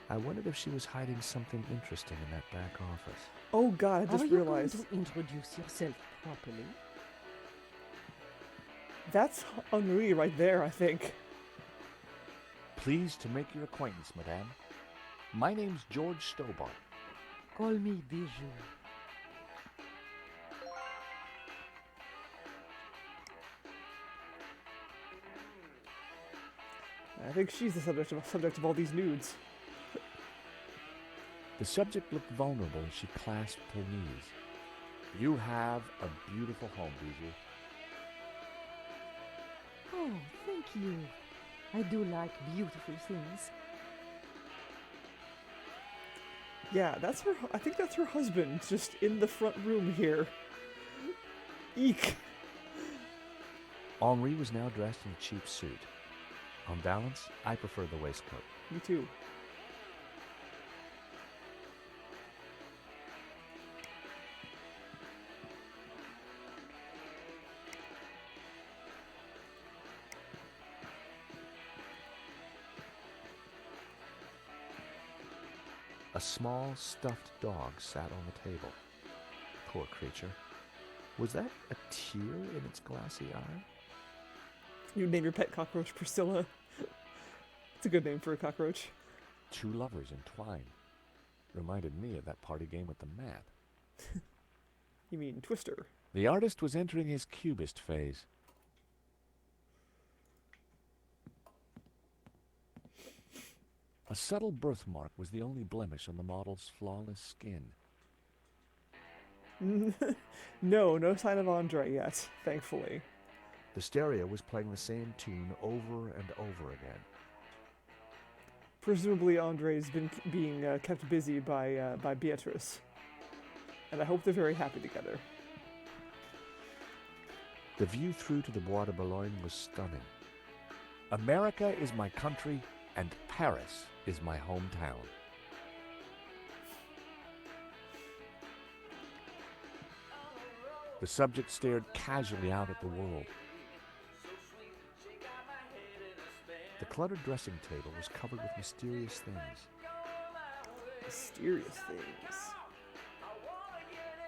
I wondered if she was hiding something interesting in that back office. Oh god, I just realized. Are you going to introduce yourself properly? That's Henri right there, I think. Pleased to make your acquaintance, madame. My name's George Stobart. Call me Bijou. I think she's the subject of all these nudes. The subject looked vulnerable as she clasped her knees. You have a beautiful home, Bijou. Oh, thank you. I do like beautiful things. Yeah, that's her. I think that's her husband, just in the front room here. Eek. Henri was now dressed in a cheap suit. On balance, I prefer the waistcoat. Me too. A small stuffed dog sat on the table. Poor creature. Was that a tear in its glassy eye? You name your pet cockroach Priscilla. It's a good name for a cockroach. Two lovers entwined. Reminded me of that party game with the map. You mean Twister? The artist was entering his cubist phase. A subtle birthmark was the only blemish on the model's flawless skin. No sign of Andre yet, thankfully. The stereo was playing the same tune over and over again. Presumably Andre's been being kept busy by Beatrice. And I hope they're very happy together. The view through to the Bois de Boulogne was stunning. America is my country, and Paris is my hometown. The subject stared casually out at the world. The cluttered dressing table was covered with mysterious things. Mysterious things.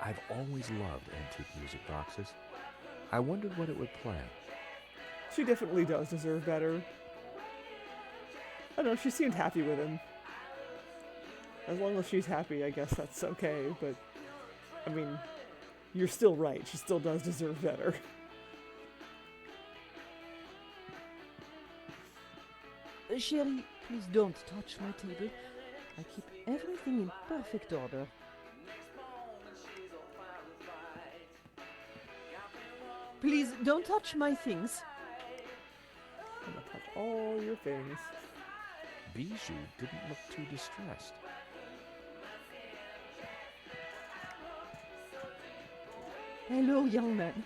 I've always loved antique music boxes. I wondered what it would play. She definitely does deserve better. I don't know, she seemed happy with him. As long as she's happy, I guess that's okay, but... I mean, you're still right, she still does deserve better. Sherry, please don't touch my table. I keep everything in perfect order. Please don't touch my things. I'm gonna touch all your things. Bijou didn't look too distressed. Hello, young man.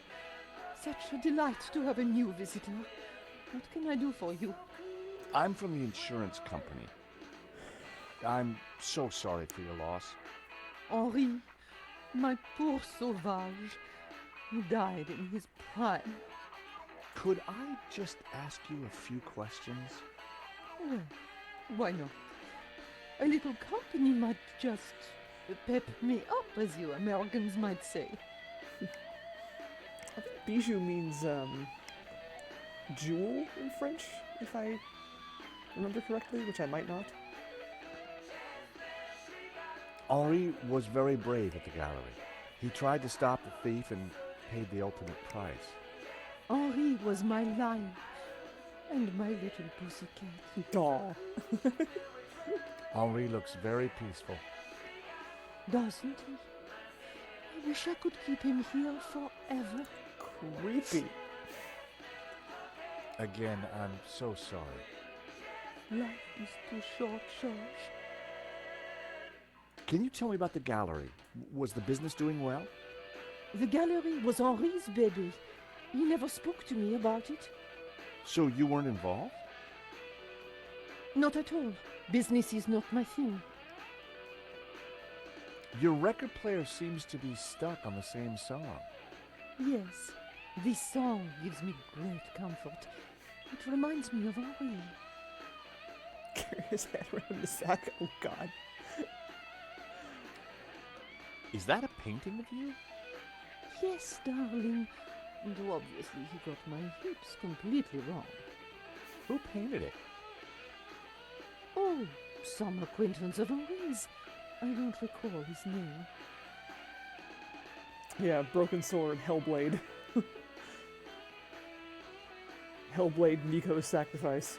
Such a delight to have a new visitor. What can I do for you? I'm from the insurance company. I'm so sorry for your loss. Henri, my poor sauvage. He died in his prime. Could I just ask you a few questions? Well, why not? A little company might just pep me up, as you Americans might say. I think bijou means, jewel in French, if I remember correctly, which I might not. Henri was very brave at the gallery. He tried to stop the thief and paid the ultimate price. Henri was my lion and my little pussycat. Aw. Henri looks very peaceful. Doesn't he? I wish I could keep him here forever. Creepy. Again, I'm so sorry. Life is too short, George. Can you tell me about the gallery? Was the business doing well? The gallery was Henri's baby. He never spoke to me about it. So you weren't involved? Not at all. Business is not my thing. Your record player seems to be stuck on the same song. Yes, this song gives me great comfort. It reminds me of Henri. Carry his head around the sack. Oh, God. Is that a painting of you? Yes, darling. Though obviously he got my hips completely wrong. Who painted it? Oh, some acquaintance of Henri's. I don't recall his name. Yeah, Broken Sword, Hellblade. Hellblade, Nico's sacrifice.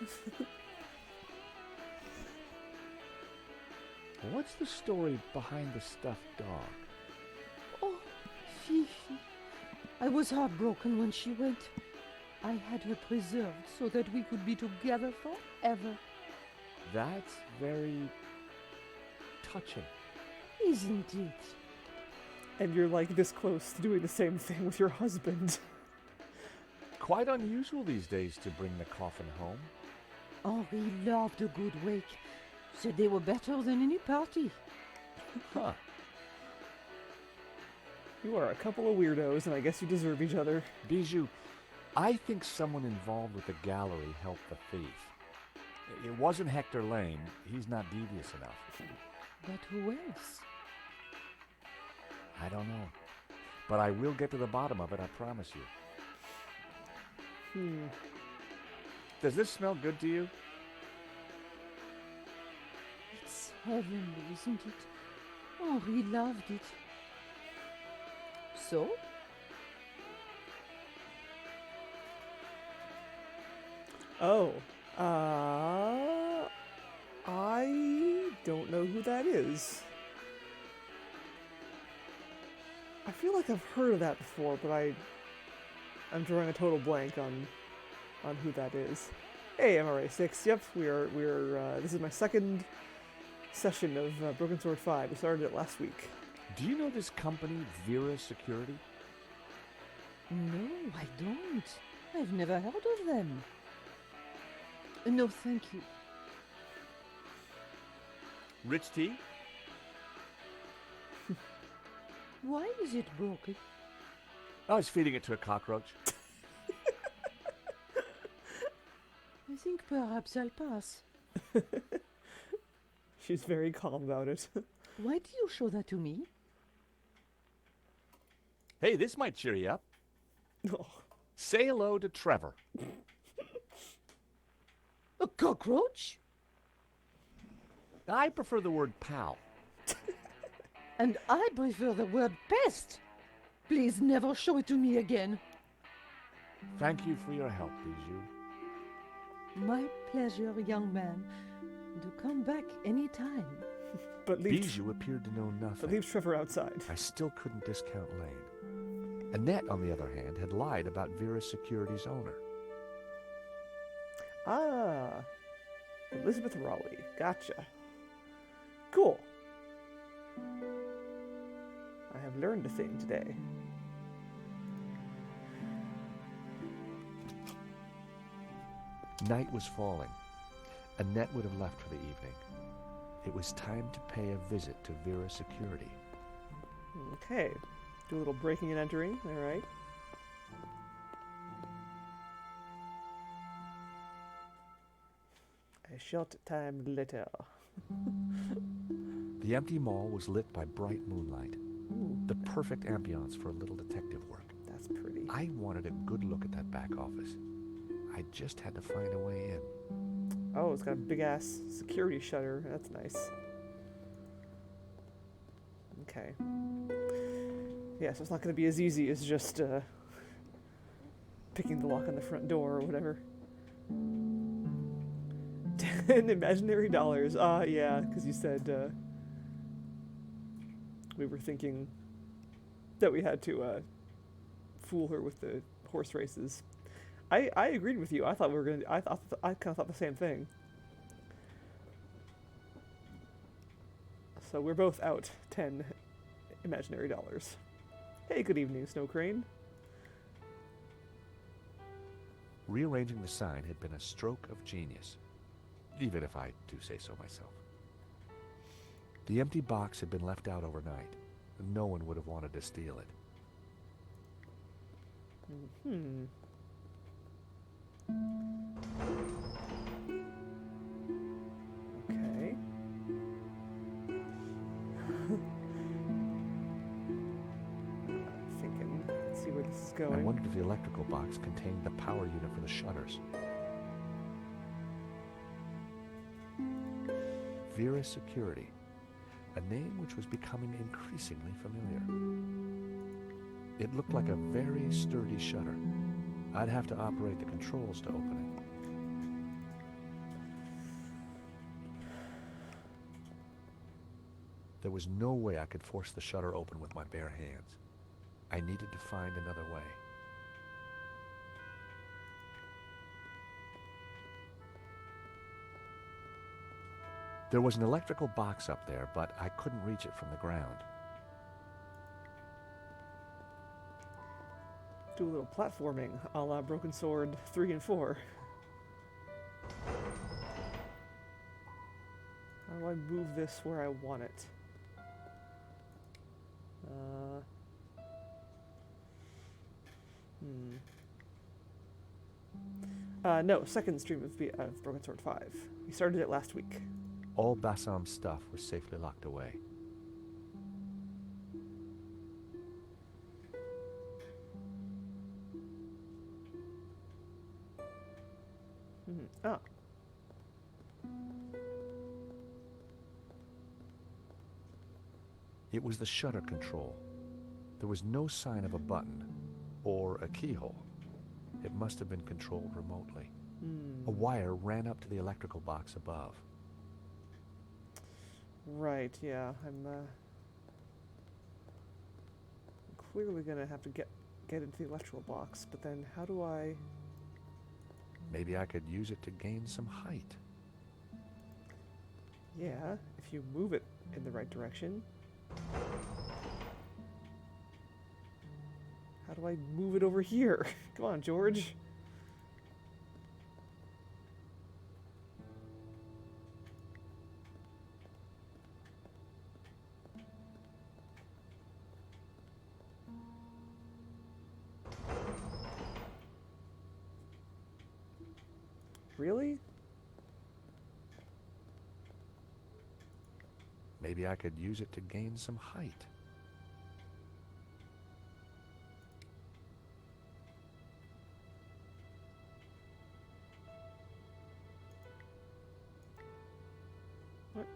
What's the story behind the stuffed dog? Oh, Fifi. I was heartbroken when she went. I had her preserved so that we could be together forever. That's very touching. Isn't it? And you're like this close to doing the same thing with your husband. Quite unusual these days to bring the coffin home. Henri loved a good wake. Said they were better than any party. Huh. You are a couple of weirdos, and I guess you deserve each other. Bijou, I think someone involved with the gallery helped the thief. It wasn't Hector Lane. He's not devious enough. But who else? I don't know. But I will get to the bottom of it, I promise you. Does this smell good to you? It's heavenly, isn't it? Henri loved it. So? Oh. I don't know who that is. I feel like I've heard of that before, but I'm drawing a total blank on who that is. Hey, MRA6. Yep, we're this is my second session of Broken Sword 5. We started it last week. Do you know this company, Vera Security? No, I don't. I've never heard of them. No, thank you. Rich tea? Why is it broken? I was feeding it to a cockroach. I think perhaps I'll pass. She's very calm about it. Why do you show that to me? Hey, this might cheer you up. Oh, Say hello to Trevor. A cockroach? I prefer the word pal. And I prefer the word pest. Please never show it to me again. Thank you for your help, Bijou. My pleasure, young man. Do come back any time. but leave, Bijou appeared to know but nothing. leave Trevor outside. I still couldn't discount Lane. Annette, on the other hand, had lied about Vera's security's owner. Ah, Elizabeth Raleigh. Gotcha. Cool. I have learned a thing today. Night was falling. Annette would have left for the evening. It was time to pay a visit to Vera's security. Okay. Do a little breaking and entering. All right. A short time later. The empty mall was lit by bright moonlight, Ooh, the perfect ambiance for a little detective work. that's pretty. I wanted a good look at that back office. I just had to find a way in. Oh, it's got a big ass security shutter. That's nice. Okay. Yeah, so it's not going to be as easy as just picking the lock on the front door or whatever. 10 imaginary dollars. Yeah, because you said we were thinking that we had to fool her with the horse races. I agreed with you. I thought we were gonna. I kind of thought the same thing. So we're both out 10 imaginary dollars. Hey, good evening, Snow Crane. Rearranging the sign had been a stroke of genius, even if I do say so myself. The empty box had been left out overnight. No one would have wanted to steal it. Hmm. Okay. Thinking. Let's see where this is I going. wondered if the electrical box contained the power unit for the shutters. Vera Security, a name which was becoming increasingly familiar. It looked like a very sturdy shutter. I'd have to operate the controls to open it. There was no way I could force the shutter open with my bare hands. I needed to find another way. There was an electrical box up there, but I couldn't reach it from the ground. Do a little platforming, a la Broken Sword 3 and 4. How do I move this where I want it? No, second stream of Broken Sword 5. We started it last week. All Bassam's stuff was safely locked away. Ah. It was the shutter control. There was no sign of a button or a keyhole. It must have been controlled remotely. A wire ran up to the electrical box above. Right, yeah. I'm clearly gonna have to get into the electrical box, but then how do I... Maybe I could use it to gain some height. Yeah, if you move it in the right direction. How do I move it over here? Come on, George. Really? Maybe I could use it to gain some height. What?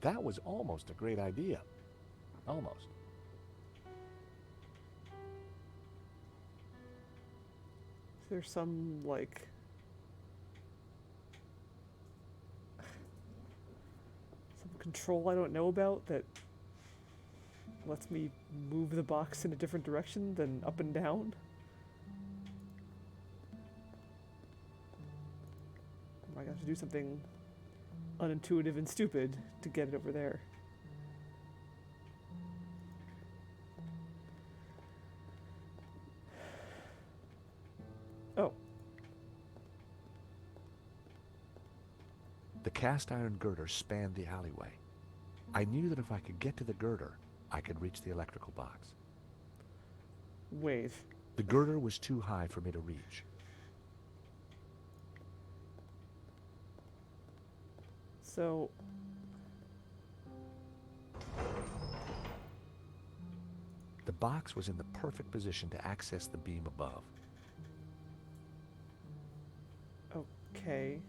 That was almost a great idea. Almost. Is there some, like... some control I don't know about that lets me move the box in a different direction than up and down? Or am I going to do something unintuitive and stupid to get it over there? Oh. The cast iron girder spanned the alleyway. I knew that if I could get to the girder, I could reach the electrical box. Wait. The girder was too high for me to reach. So... the box was in the perfect position to access the beam above. Okay.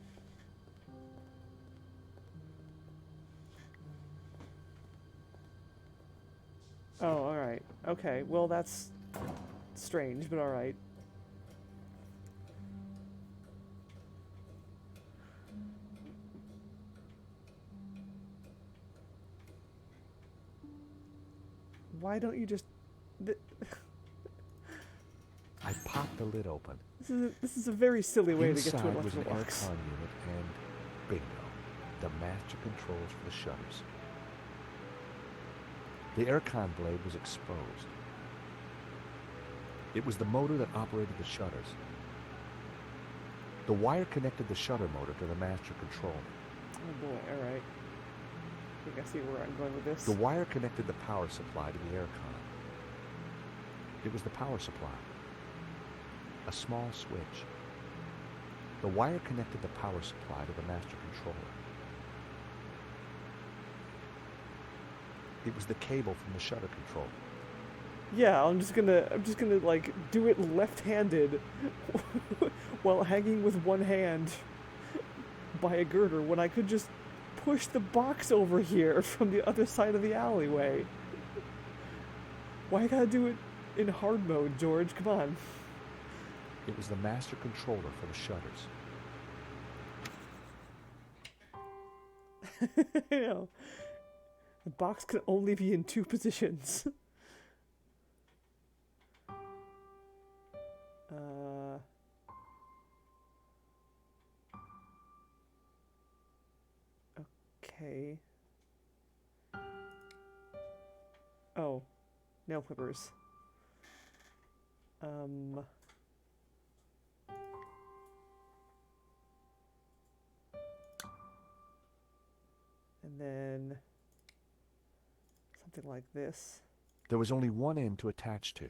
Oh, alright. Okay, well that's strange, but alright. Why don't you just... I popped the lid open. This is a very silly way to get to Inside an was an electrical box. aircon unit and bingo, the master controls for the shutters. The aircon blade was exposed. It was the motor that operated the shutters. The wire connected the shutter motor to the master control. Oh boy, alright. I think I see where I'm going with this. The wire connected the power supply to the aircon. It was the power supply. A small switch. The wire connected the power supply to the master controller. It was the cable from the shutter control. Yeah, I'm just gonna like do it left-handed while hanging with one hand by a girder when I could just push the box over here from the other side of the alleyway. Why I gotta do it in hard mode, George? Come on. It was the master controller for the shutters. You know, the box can only be in two positions. Okay. Oh, nail clippers. And then something like this. There was only one end to attach to.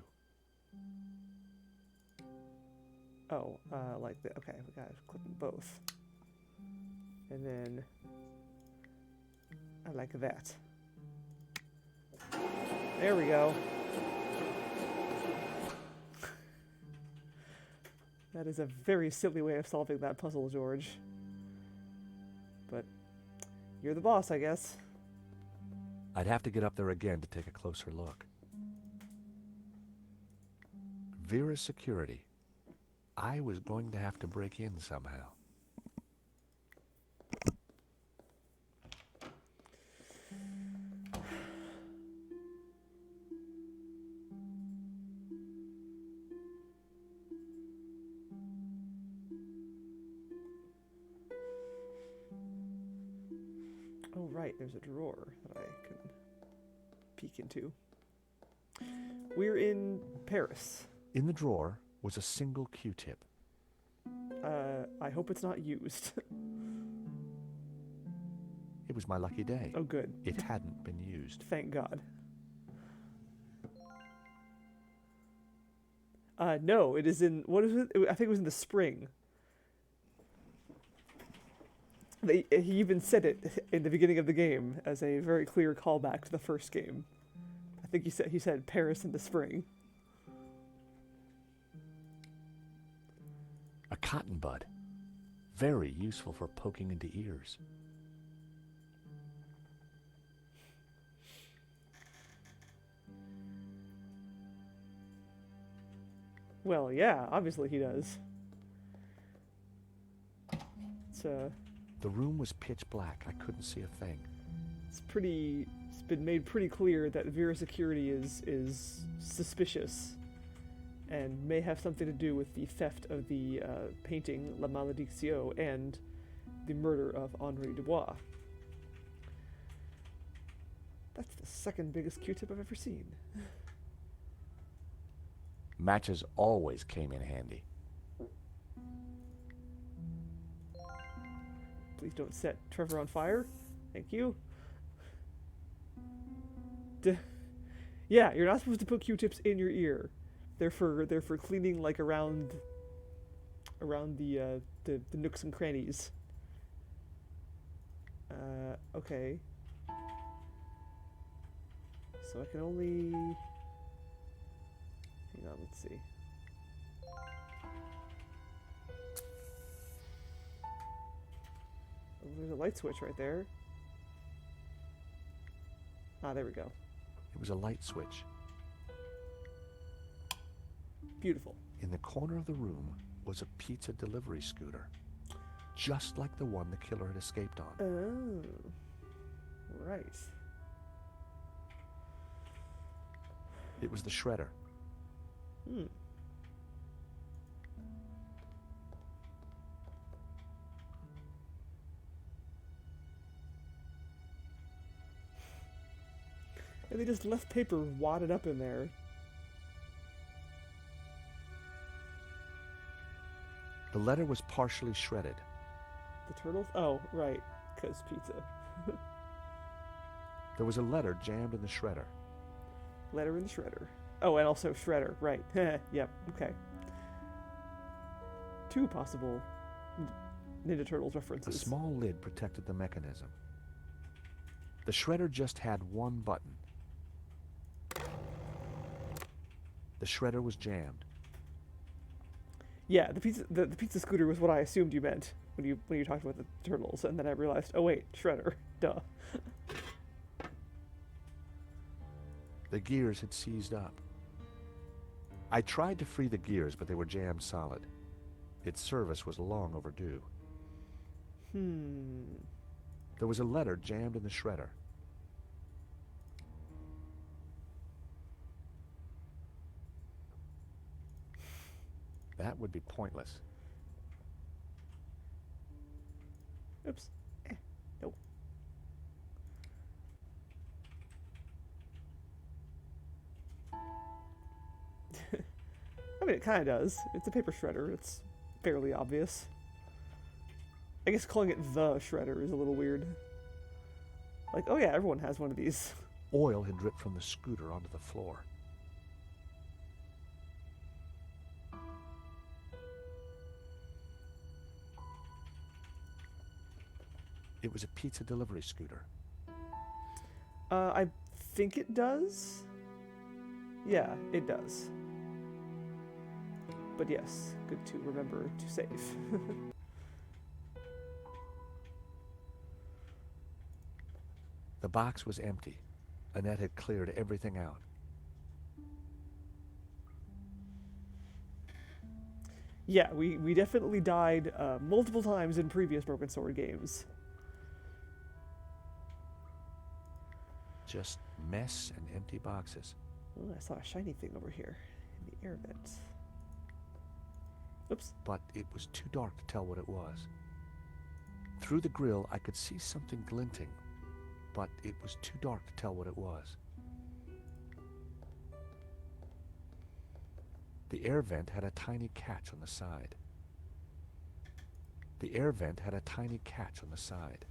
Oh, like that. Okay, we gotta clip them both. And then I like that. There we go. That is a very silly way of solving that puzzle, George. But you're the boss, I guess. I'd have to get up there again to take a closer look. Vera's security. I was going to have to break in somehow. Oh, right, there's a drawer that I can peek into. We're in Paris. In the drawer was a single Q-tip. I hope it's not used. It was my lucky day. Oh, good. It hadn't been used. Thank God. No, it is in, what is it? I think it was in the spring. He even said it in the beginning of the game as a very clear callback to the first game. I think he said Paris in the spring. A cotton bud. Very useful for poking into ears. Well, yeah, obviously he does. The room was pitch black. I couldn't see a thing. It's been made pretty clear that Vera security is suspicious and may have something to do with the theft of the painting La Malédiction and the murder of Henri Dubois. That's the second biggest Q-tip I've ever seen. Matches always came in handy. Please don't set Trevor on fire. Thank you. Yeah, you're not supposed to put Q-tips in your ear. They're for cleaning like around the nooks and crannies. Okay. So I can only... Hang on, let's see. Oh, there's a light switch right there. Ah, there we go. It was a light switch. Beautiful. In the corner of the room was a pizza delivery scooter, just like the one the killer had escaped on. Oh, right. It was the shredder. Hmm. And they just left paper wadded up in there. The letter was partially shredded. The turtles? Oh, right. 'Cause pizza. There was a letter jammed in the shredder. Letter in the shredder. Oh, and also shredder. Right. Yep. Okay. Two possible Ninja Turtles A references. small lid protected the mechanism. The shredder just had one button. The shredder was jammed. Yeah, the pizza scooter was what I assumed you meant when you talked about the turtles, and then I realized, oh wait, shredder. Duh. The gears had seized up. I tried to free the gears, but they were jammed solid. Its service was long overdue. There was a letter jammed in the shredder. That would be pointless. Oops. Nope. I mean, it kind of does. It's a paper shredder. It's fairly obvious. I guess calling it the shredder is a little weird. Like, oh yeah, everyone has one of these. Oil had dripped from the scooter onto the floor. It was a pizza delivery scooter. I think it does. Yeah, it does. But yes, good to remember to save. The box was empty. Annette had cleared everything out. Yeah, we definitely died multiple times in previous Broken Sword games. Just mess and empty boxes. Oh, I saw a shiny thing over here in the air vent. Oops. But it was too dark to tell what it was. Through the grill, I could see something glinting, but it was too dark to tell what it was. The air vent had a tiny catch on the side. The air vent had a tiny catch on the side.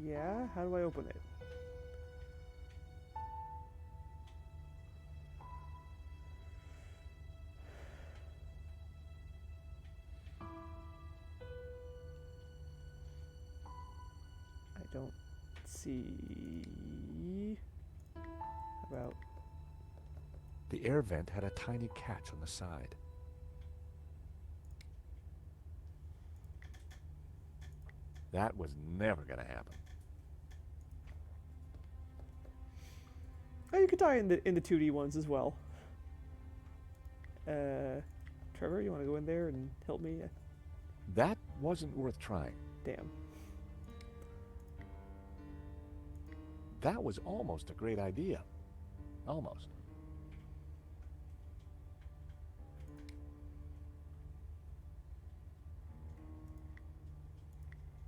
Yeah? How do I open it? I don't see... How about... The air vent had a tiny catch on the side. That was never going to happen. Oh, you could die in the 2D ones as well. Trevor, you want to go in there and help me? That wasn't worth trying. Damn. That was almost a great idea. Almost.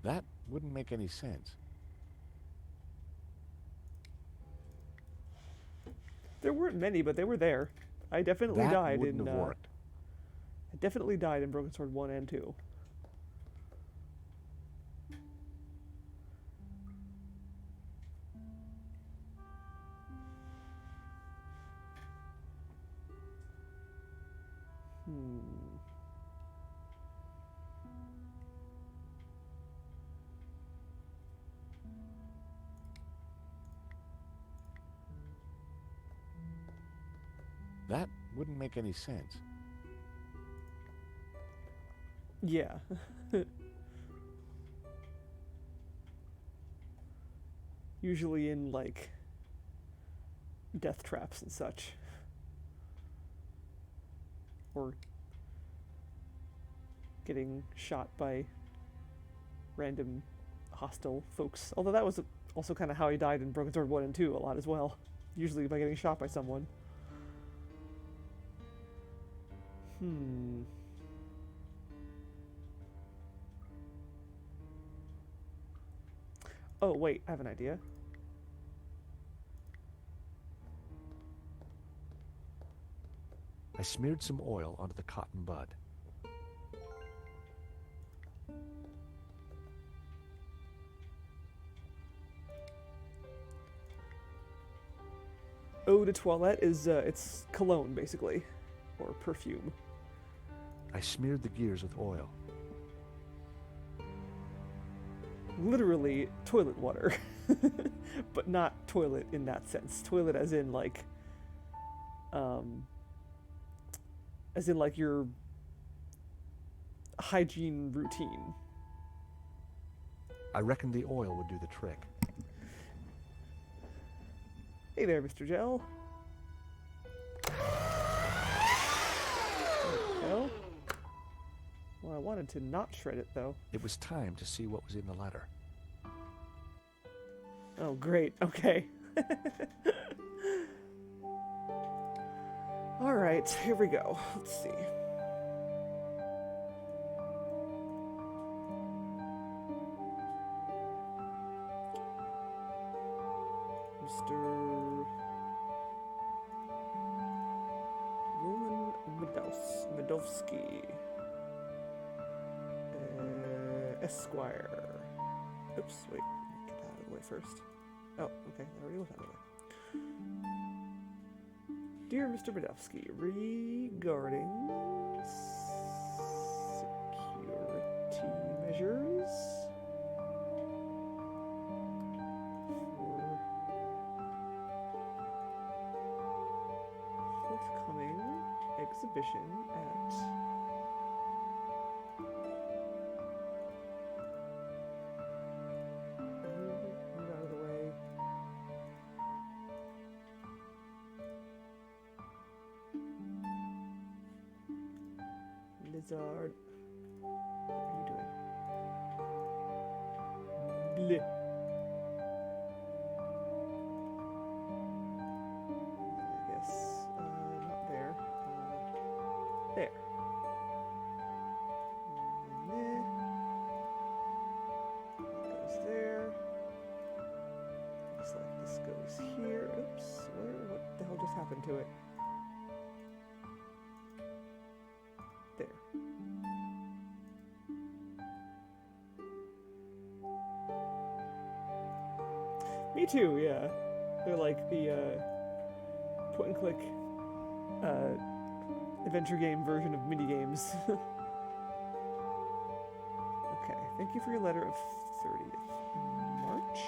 That wouldn't make any sense. There weren't many, but they were there. I definitely That died wouldn't in. have worked. I definitely died in Broken Sword 1 and 2. That wouldn't make any sense. Yeah. Usually in, like, death traps and such. Or getting shot by random hostile folks. Although that was also kind of how he died in Broken Sword 1 and 2 a lot as well. Usually by getting shot by someone. Oh, wait, I have an idea. I smeared some oil onto the cotton bud. Eau de toilette is, it's cologne, basically. Or perfume. I smeared the gears with oil. Literally toilet water. But not toilet in that sense. Toilet as in, like, your hygiene routine. I reckoned the oil would do the trick. Hey there, Mr. Gel. There we go. Well, I wanted to not shred it, though. It was time to see what was in the letter. Oh, great. Okay. All right, here we go. Let's see. Mr. Roman Medovsky. Esquire. Oops, wait. Get that out of the way first. Oh, okay. I already was out of the way. Dear Mr. Medovsky, regarding security measures for forthcoming exhibition at move out of the way. Lizard. What are you doing? Bleh. I guess, not there. There. Meh. Goes there. Looks like this goes here. Oops. What the hell just happened to it? There. Me too, yeah. They're like the point and click adventure game version of mini games. Okay, thank you for your letter of 30th March.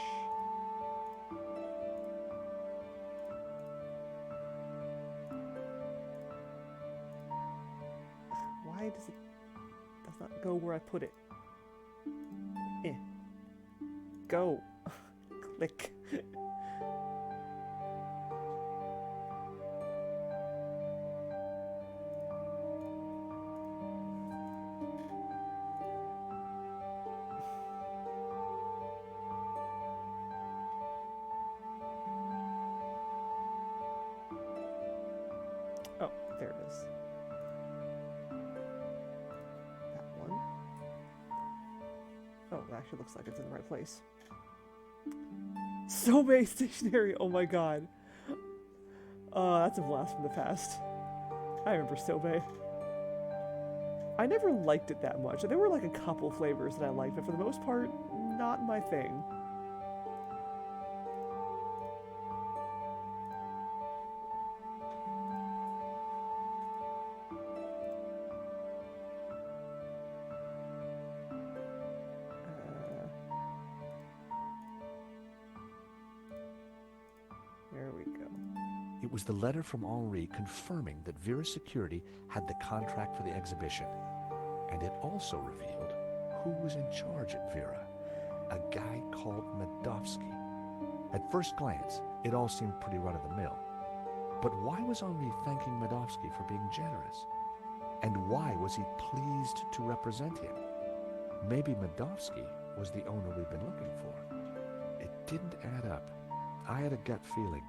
Why does not go where I put it? Go. Click. Oh, there it is. That one. Oh, it actually looks like it's in the right place. Sobe stationery. Oh my god. That's a blast from the past. I remember Sobe. I never liked it that much. There were like a couple flavors that I liked, but for the most part, not my thing. There we go. It was the letter from Henri confirming that Vera Security had the contract for the exhibition. And it also revealed who was in charge at Vera. A guy called Medovsky. At first glance, it all seemed pretty run-of-the-mill. But why was Henri thanking Medovsky for being generous? And why was he pleased to represent him? Maybe Medovsky was the owner we've been looking for. It didn't add up. I had a gut feeling.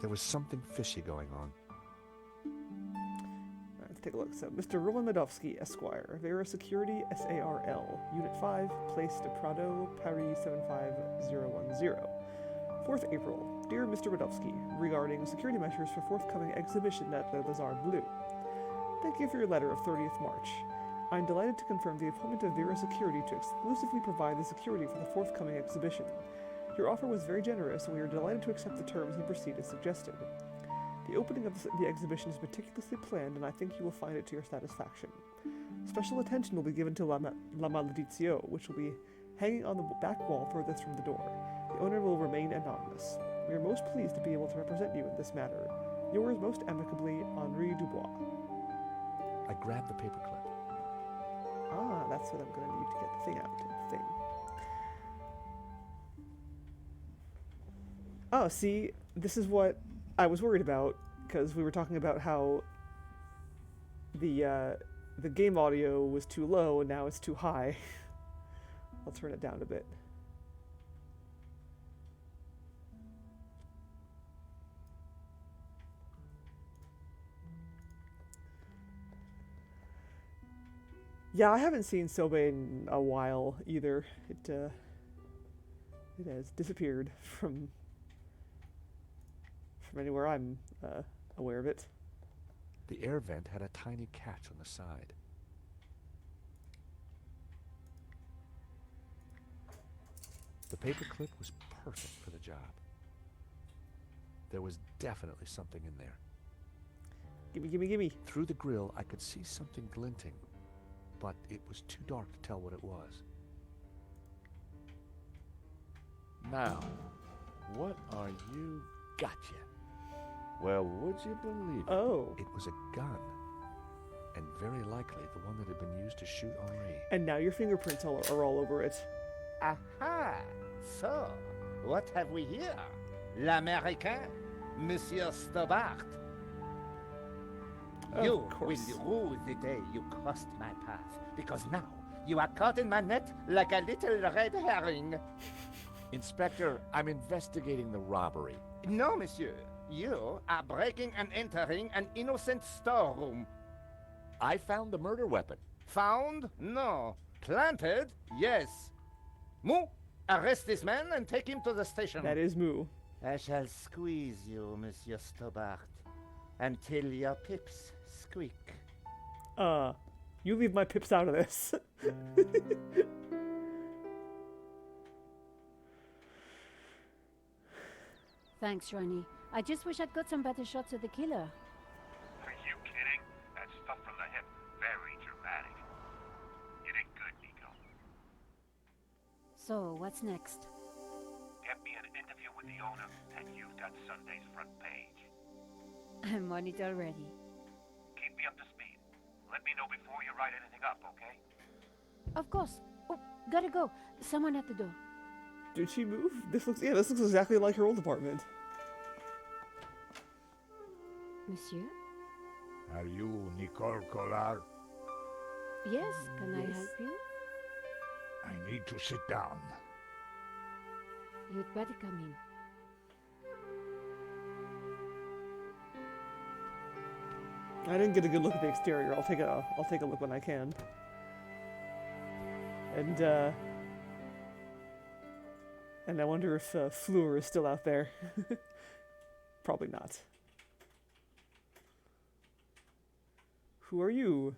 There was something fishy going on. Let's take a look. So, Mr. Roman Medovsky, Esquire, Vera Security, SARL, Unit 5, Place de Prado, Paris 75010. 4th April. Dear Mr. Medovsky, regarding security measures for forthcoming exhibition at the Lazare Bleu. Thank you for your letter of 30th March. I'm delighted to confirm the appointment of Vera Security to exclusively provide the security for the forthcoming exhibition. Your offer was very generous, and we are delighted to accept the terms and proceed as suggested. The opening of the exhibition is meticulously planned, and I think you will find it to your satisfaction. Special attention will be given to La Maledizio, which will be hanging on the back wall furthest from the door. The owner will remain anonymous. We are most pleased to be able to represent you in this matter. Yours most amicably, Henri Dubois. I grabbed the paperclip. Ah, that's what I'm going to need to get the thing out. The thing. Oh, see, this is what I was worried about, because we were talking about how the game audio was too low and now it's too high. I'll turn it down a bit. Yeah, I haven't seen Sobe in a while either. It has disappeared from anywhere I'm aware of it. The air vent had a tiny catch on the side. The paperclip was perfect for the job. There was definitely something in there. Gimme, gimme, gimme. Through the grill, I could see something glinting, but it was too dark to tell what it was. Now, what are you? Gotcha. Well, would you believe it? Oh. It was a gun, and very likely the one that had been used to shoot Henri. And now your fingerprints are all over it. Aha! So, what have we here? L'Américain, Monsieur Stobart. You, Of course. will rue the day you crossed my path, because now you are caught in my net like a little red herring. Inspector, I'm investigating the robbery. No, monsieur. You are breaking and entering an innocent storeroom. I found the murder weapon. Found? No. Planted? Yes. Moo, arrest this man and take him to the station. That is Moo. I shall squeeze you, Monsieur Stobart, until your pips squeak. You leave my pips out of this. Thanks, Ronnie. I just wish I'd got some better shots of the killer. Are you kidding? That stuff from the hip, very dramatic. You did good, Nico. So, what's next? Get me an interview with the owner, and you've got Sunday's front page. I'm on it already. Keep me up to speed. Let me know before you write anything up, okay? Of course. Oh, gotta go. Someone at the door. Did she move? This looks exactly like her old apartment. Monsieur? Are you Nicole Collard? Yes, can I Yes. help you? I need to sit down. You'd better come in. I didn't get a good look at the exterior. I'll take a look when I can. And I wonder if Fleur is still out there. Probably not. Who are you,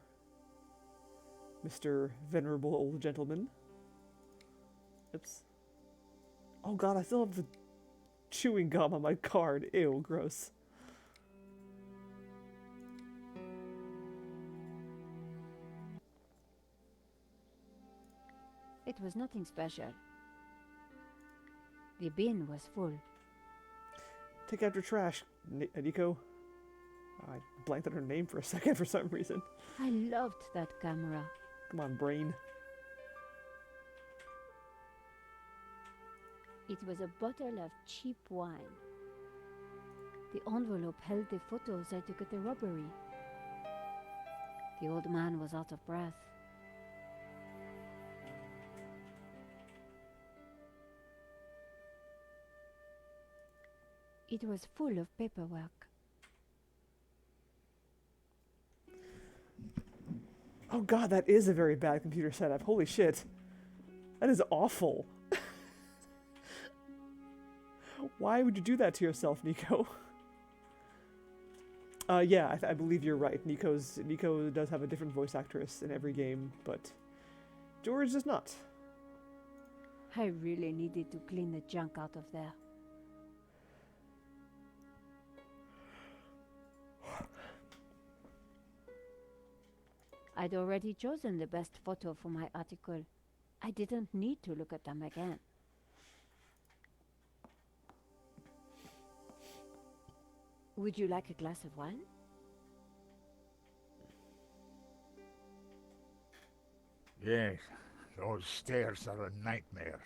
Mr. Venerable Old Gentleman? Oops. Oh god, I still have the chewing gum on my card. Ew, gross. It was nothing special. The bin was full. Take after trash, Nico. I blanked on her name for a second for some reason. I loved that camera. Come on, brain. It was a bottle of cheap wine. The envelope held the photos I took at the robbery. The old man was out of breath. It was full of paperwork. Oh god, that is a very bad computer setup. Holy shit. That is awful. Why would you do that to yourself, Nico? Yeah, I believe you're right. Nico does have a different voice actress in every game, but George does not. I really needed to clean the junk out of there. I'd already chosen the best photo for my article. I didn't need to look at them again. Would you like a glass of wine? Yes, those stairs are a nightmare.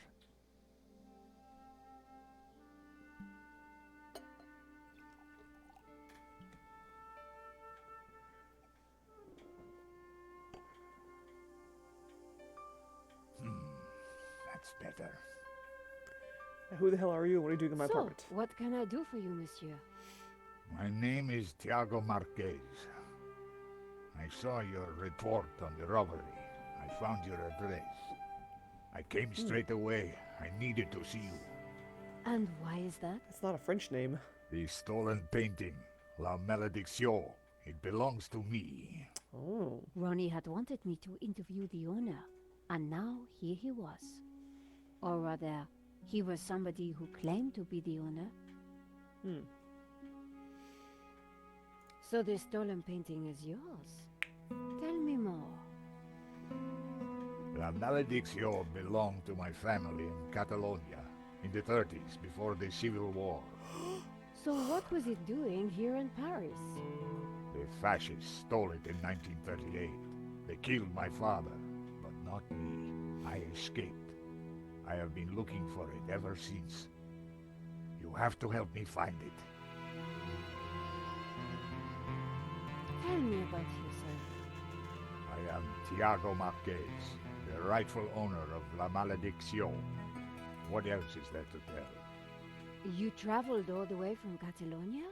That's better. Who the hell are you and what are you doing in my So, apartment? what can I do for you, monsieur? My name is Tiago Marquez. I saw your report on the robbery. I found your address. I came straight away. I needed to see you. And why is that? It's not a French name. The stolen painting, La Malédiction. It belongs to me. Oh. Ronnie had wanted me to interview the owner, and now here he was. Or rather, he was somebody who claimed to be the owner. So the stolen painting is yours. Tell me more. La Malédiction belonged to my family in Catalonia in the 30s, before the Civil War. So what was it doing here in Paris? The fascists stole it in 1938. They killed my father, but not me. I escaped. I have been looking for it ever since. You have to help me find it. Tell me about yourself. I am Tiago Marquez, the rightful owner of La Malédiction. What else is there to tell? You traveled all the way from Catalonia?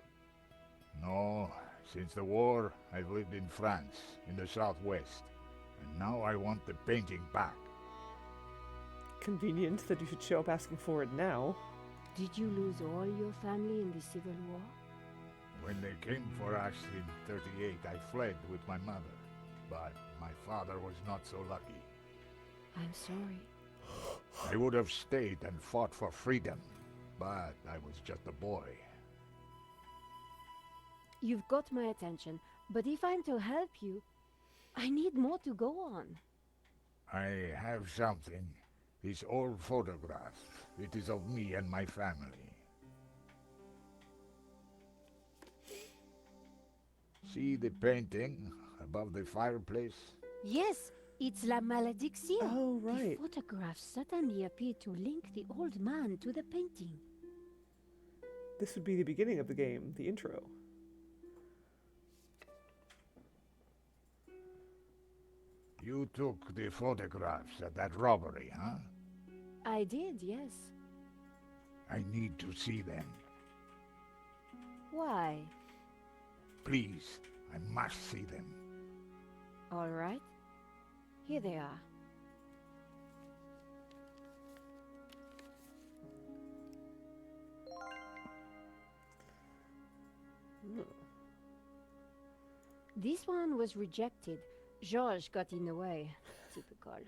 No, since the war, I've lived in France, in the southwest. And now I want the painting back. Convenient that you should show up asking for it now. Did you lose all your family in the Civil War? When they came for us in 38, I fled with my mother. But my father was not so lucky. I'm sorry. I would have stayed and fought for freedom. but I was just a boy. You've got my attention, but if I'm to help you, I need more to go on. I have something. This old photograph. It is of me and my family. See the painting above the fireplace? Yes, it's La Malédiction. Oh, right. The photograph suddenly appeared to link the old man to the painting. This would be the beginning of the game, the intro. You took the photographs at that robbery, huh? I did, yes. I need to see them. Why? Please, I must see them. All right. Here they are. This one was rejected. Georges got in the way. Typical.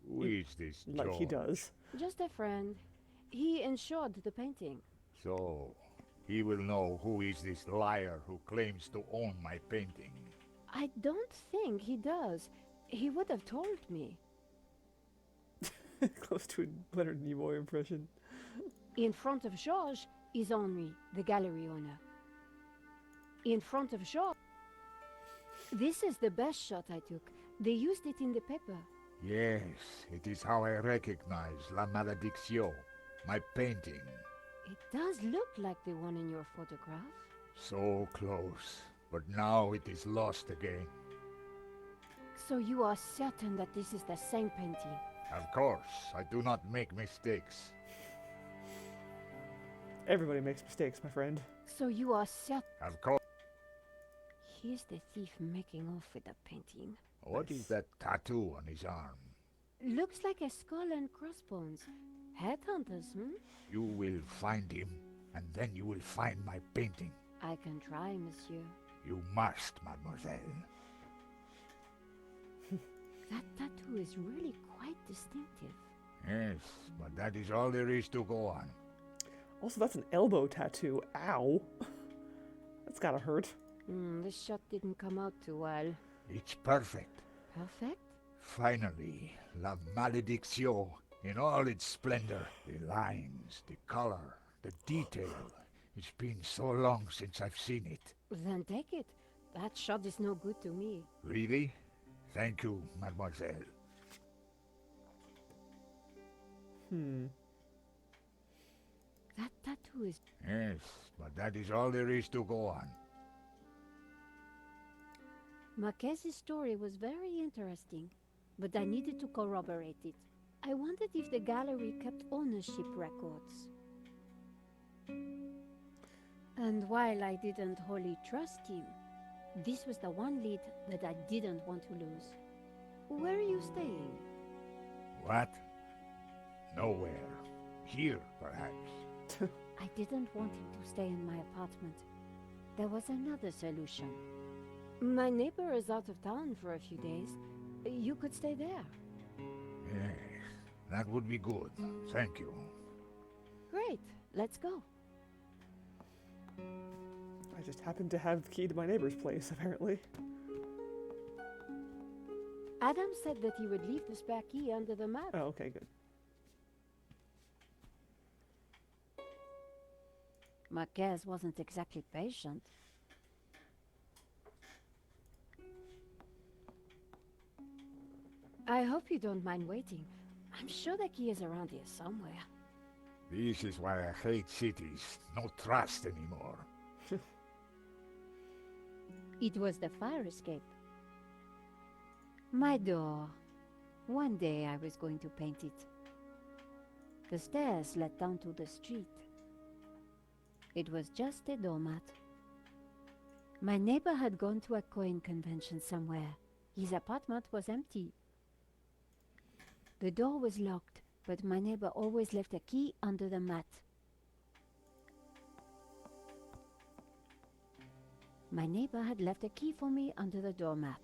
Who is this Like he George? does. Just a friend. He insured the painting. So, he will know who is this liar who claims to own my painting. I don't think he does. He would have told me. Close to a Leonard Nimoy impression. In front of Georges is Henri, the gallery owner. In front of Georges... This is the best shot I took. They used it in the paper. Yes, it is how I recognize La Malédiction, my painting. It does look like the one in your photograph. So close, but now it is lost again. So you are certain that this is the same painting? Of course, I do not make mistakes. Everybody makes mistakes, my friend. So you are certain... Of course. Here's the thief making off with the painting. What is that tattoo on his arm? Looks like a skull and crossbones. Headhunters, hmm? You will find him, and then you will find my painting. I can try, monsieur. You must, mademoiselle. That tattoo is really quite distinctive. Yes, but that is all there is to go on. Also, that's an elbow tattoo. Ow. That's gotta hurt. This shot didn't come out too well. It's perfect. Perfect? Finally, La Malédiction in all its splendor. The lines, the color, the detail. It's been so long since I've seen it. Then take it. That shot is no good to me. Really? Thank you, mademoiselle. That tattoo is... Yes, but that is all there is to go on. Marquez's story was very interesting, but I needed to corroborate it. I wondered if the gallery kept ownership records. And while I didn't wholly trust him, this was the one lead that I didn't want to lose. Where are you staying? What? Nowhere. Here, perhaps. I didn't want him to stay in my apartment. There was another solution. My neighbor is out of town for a few days. You could stay there. Yes, that would be good. Thank you. Great, let's go. I just happen to have the key to my neighbor's place, apparently. Adam said that he would leave the spare key under the mat. Oh, okay, good. Marquez wasn't exactly patient. I hope you don't mind waiting. I'm sure the key is around here somewhere. This is why I hate cities. No trust anymore. It was the fire escape. My door. One day I was going to paint it. The stairs led down to the street. It was just a doormat. My neighbor had gone to a coin convention somewhere. His apartment was empty. The door was locked, but my neighbor always left a key under the mat. My neighbor had left a key for me under the doormat.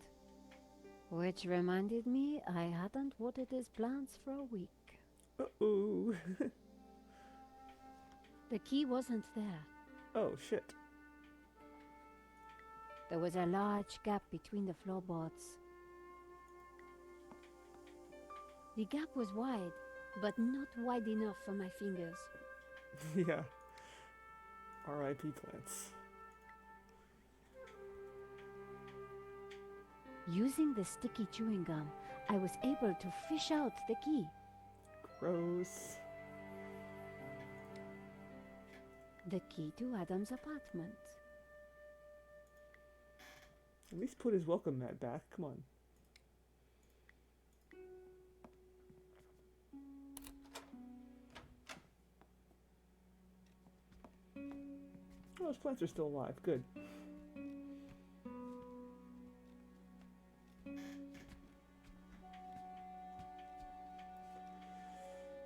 Which reminded me I hadn't watered his plants for a week. Uh-oh. The key wasn't there. Oh, shit. There was a large gap between the floorboards. The gap was wide, but not wide enough for my fingers. Yeah. R.I.P. plants. Using the sticky chewing gum, I was able to fish out the key. Gross. The key to Adam's apartment. At least put his welcome mat back. Come on. Oh, those plants are still alive. Good.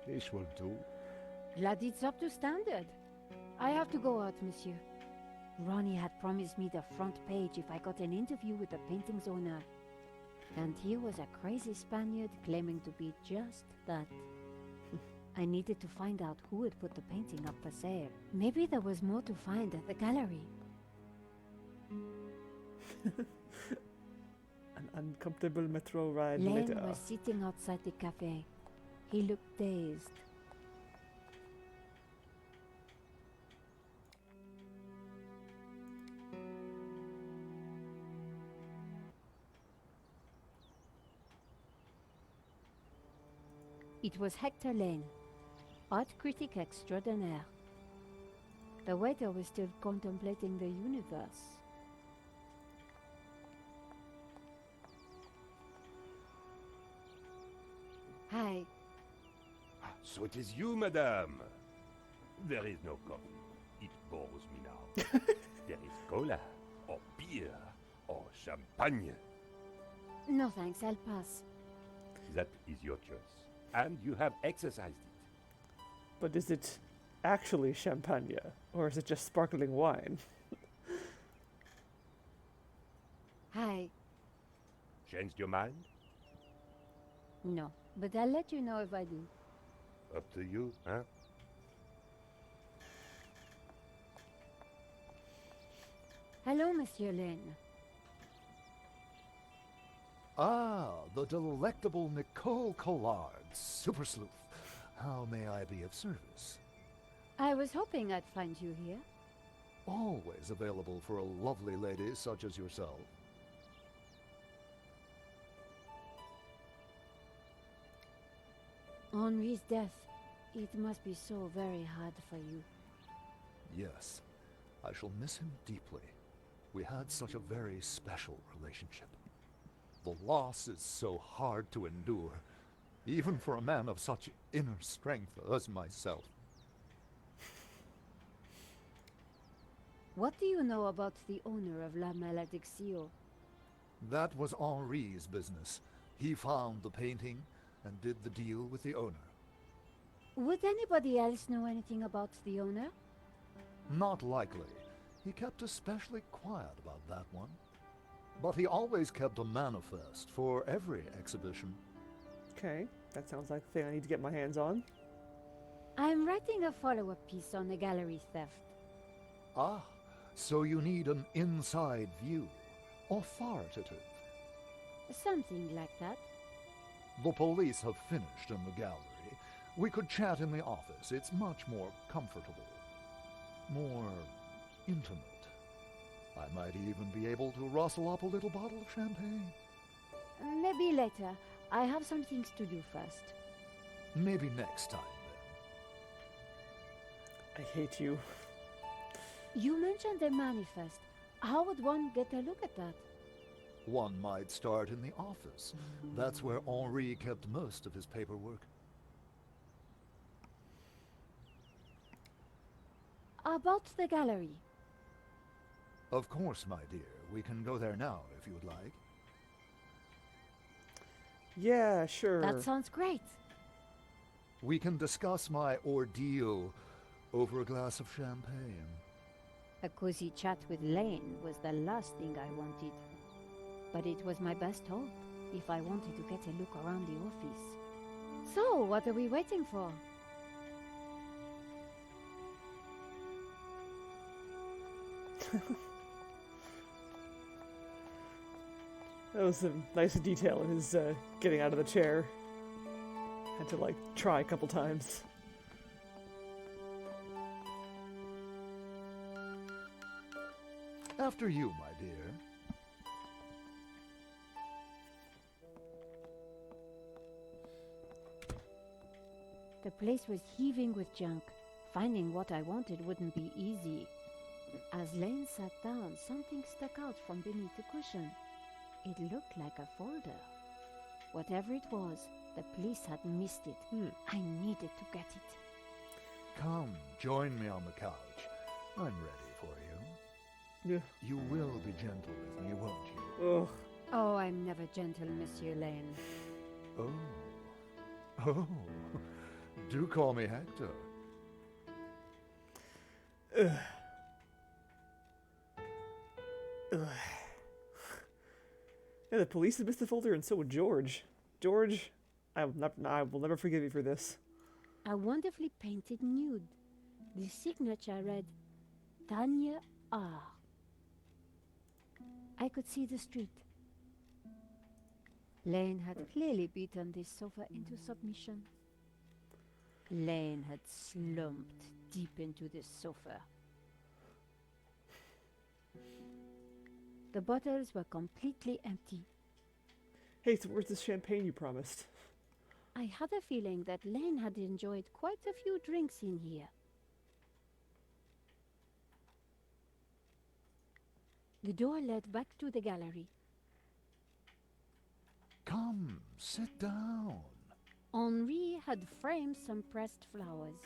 This will do. Glad it's up to standard. I have to go out, monsieur. Ronnie had promised me the front page if I got an interview with the painting's owner. And he was a crazy Spaniard claiming to be just that. I needed to find out who had put the painting up for sale. Maybe there was more to find at the gallery. An uncomfortable metro ride Lane later. was sitting outside the cafe. He looked dazed. It was Hector Lane, art critic extraordinaire. The waiter was still contemplating the universe. Hi. So it is you, madame. There is no coffee. It bores me now. There is cola, or beer, or champagne. No thanks, I'll pass. That is your choice. And you have exercised it. But is it actually champagne? Or is it just sparkling wine? Hi. Changed your mind? No, but I'll let you know if I do. Up to you, huh? Hello, Monsieur Lane. Ah, the delectable Nicole Collard, super sleuth. How may I be of service? I was hoping I'd find you here. Always available for a lovely lady such as yourself. Henri's death. It must be so very hard for you. Yes, I shall miss him deeply. We had such a very special relationship. The loss is so hard to endure, even for a man of such inner strength as myself. What do you know about the owner of La Malediccio? That was Henri's business. He found the painting and did the deal with the owner. Would anybody else know anything about the owner? Not likely. He kept especially quiet about that one. But he always kept a manifest for every exhibition. Okay, that sounds like the thing I need to get my hands on. I'm writing a follow-up piece on the gallery theft. Ah, so you need an inside view. Authoritative. Something like that. The police have finished in the gallery. We could chat in the office. It's much more comfortable. More intimate. I might even be able to rustle up a little bottle of champagne. Maybe later. I have some things to do first. Maybe next time, I hate you. You mentioned a manifest. How would one get a look at that? then. One might start in the office. That's where Henri kept most of his paperwork. About the gallery. Of course, my dear. We can go there now, if you would like. Yeah, sure. That sounds great. We can discuss my ordeal over a glass of champagne. A cozy chat with Lane was the last thing I wanted. But it was my best hope if I wanted to get a look around the office. So, what are we waiting for? That was a nice detail in his getting out of the chair. Had to, like, try a couple times. After you, my dear. The place was heaving with junk. Finding what I wanted wouldn't be easy. As Lane sat down, something stuck out from beneath the cushion. It looked like a folder. Whatever it was, the police had missed it. I needed to get it. Come, join me on the couch. I'm ready for you. Yeah. You will be gentle with me, won't you? Ugh. Oh, I'm never gentle, Monsieur Lane. Oh. Oh. Do call me Hector. Ugh. Ugh. Yeah, the police had missed the folder, and so would George. George, I will never forgive you for this. A wonderfully painted nude. The signature read, Tanya R. I could see the street. Lane had clearly beaten this sofa into submission. Lane had slumped deep into this sofa. The bottles were completely empty. Hey, so where's the champagne you promised? I had a feeling that Lane had enjoyed quite a few drinks in here. The door led back to the gallery. Come, sit down. Henri had framed some pressed flowers.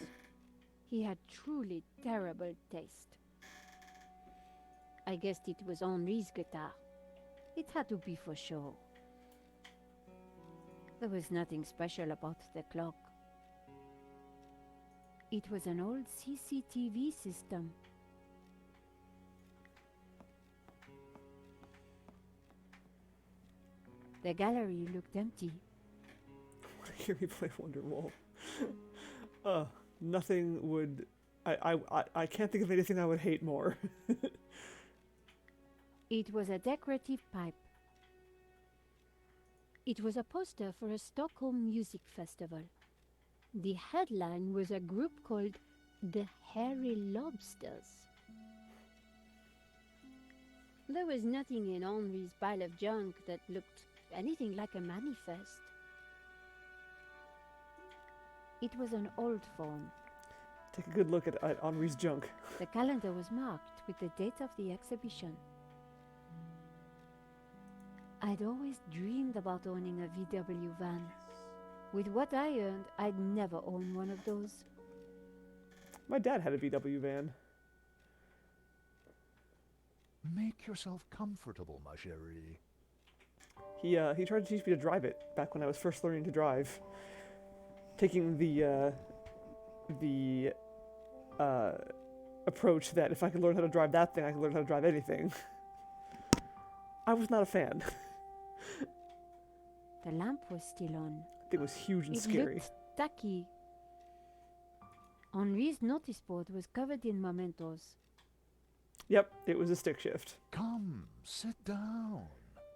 He had truly terrible taste. I guessed it was Henri's guitar. It had to be for show. There was nothing special about the clock. It was an old CCTV system. The gallery looked empty. Want to hear me play Wonderwall? Nothing would... I can't think of anything I would hate more. It was a decorative pipe. It was a poster for a Stockholm music festival. The headline was a group called the Hairy Lobsters. There was nothing in Henri's pile of junk that looked anything like a manifest. It was an old phone. Take a good look at Henri's junk. The calendar was marked with the date of the exhibition. I'd always dreamed about owning a VW van. With what I earned, I'd never own one of those. My dad had a VW van. Make yourself comfortable, ma chérie. He tried to teach me to drive it back when I was first learning to drive. Taking the approach that if I could learn how to drive that thing, I could learn how to drive anything. I was not a fan. The lamp was still on. It was huge and it scary. Looked tacky. Henri's notice board was covered in mementos. Yep, it was a stick shift. Come, sit down.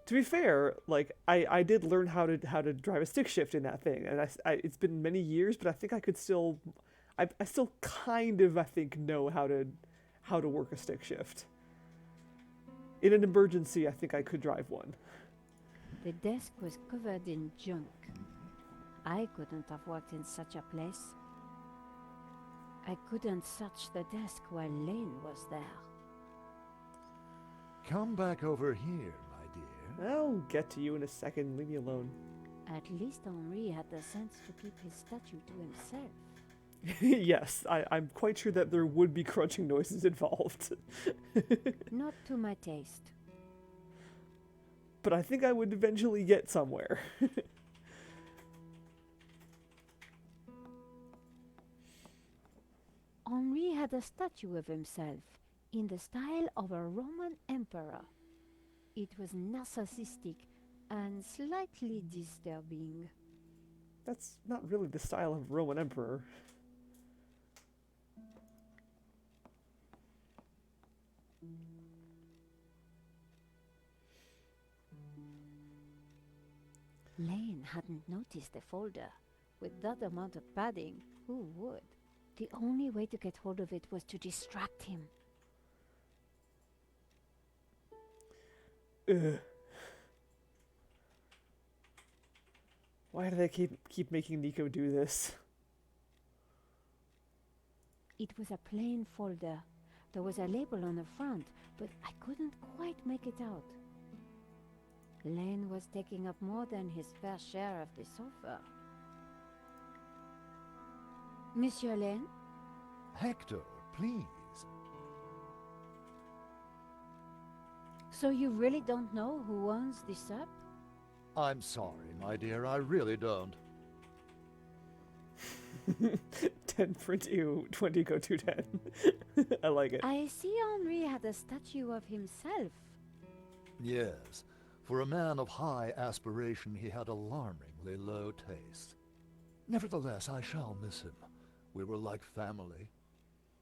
To be fair, like I did learn how to drive a stick shift in that thing, and it's been many years, but I think I could still, I still kind of know how to work a stick shift. In an emergency, I think I could drive one. The desk was covered in junk. I couldn't have worked in such a place. I couldn't touch the desk while Lane was there. Come back over here, my dear. I'll get to you in a second. Leave me alone. At least Henri had the sense to keep his statue to himself. Yes, I'm quite sure that there would be crunching noises involved. Not to my taste. But I think I would eventually get somewhere. Henri had a statue of himself in the style of a Roman emperor. It was narcissistic and slightly disturbing. That's not really the style of Roman emperor. Lane hadn't noticed the folder. With that amount of padding, who would? The only way to get hold of it was to distract him. Ugh. Why do they keep making Nico do this? It was a plain folder. There was a label on the front, but I couldn't quite make it out. Lane was taking up more than his fair share of the sofa. Monsieur Lane? Hector, please. So you really don't know who owns the Serp? I'm sorry, my dear, I really don't. 10 print you, 20 go to 10. I like it. I see Henri had a statue of himself. Yes, for a man of high aspiration, he had alarmingly low taste. Nevertheless, I shall miss him. We were like family.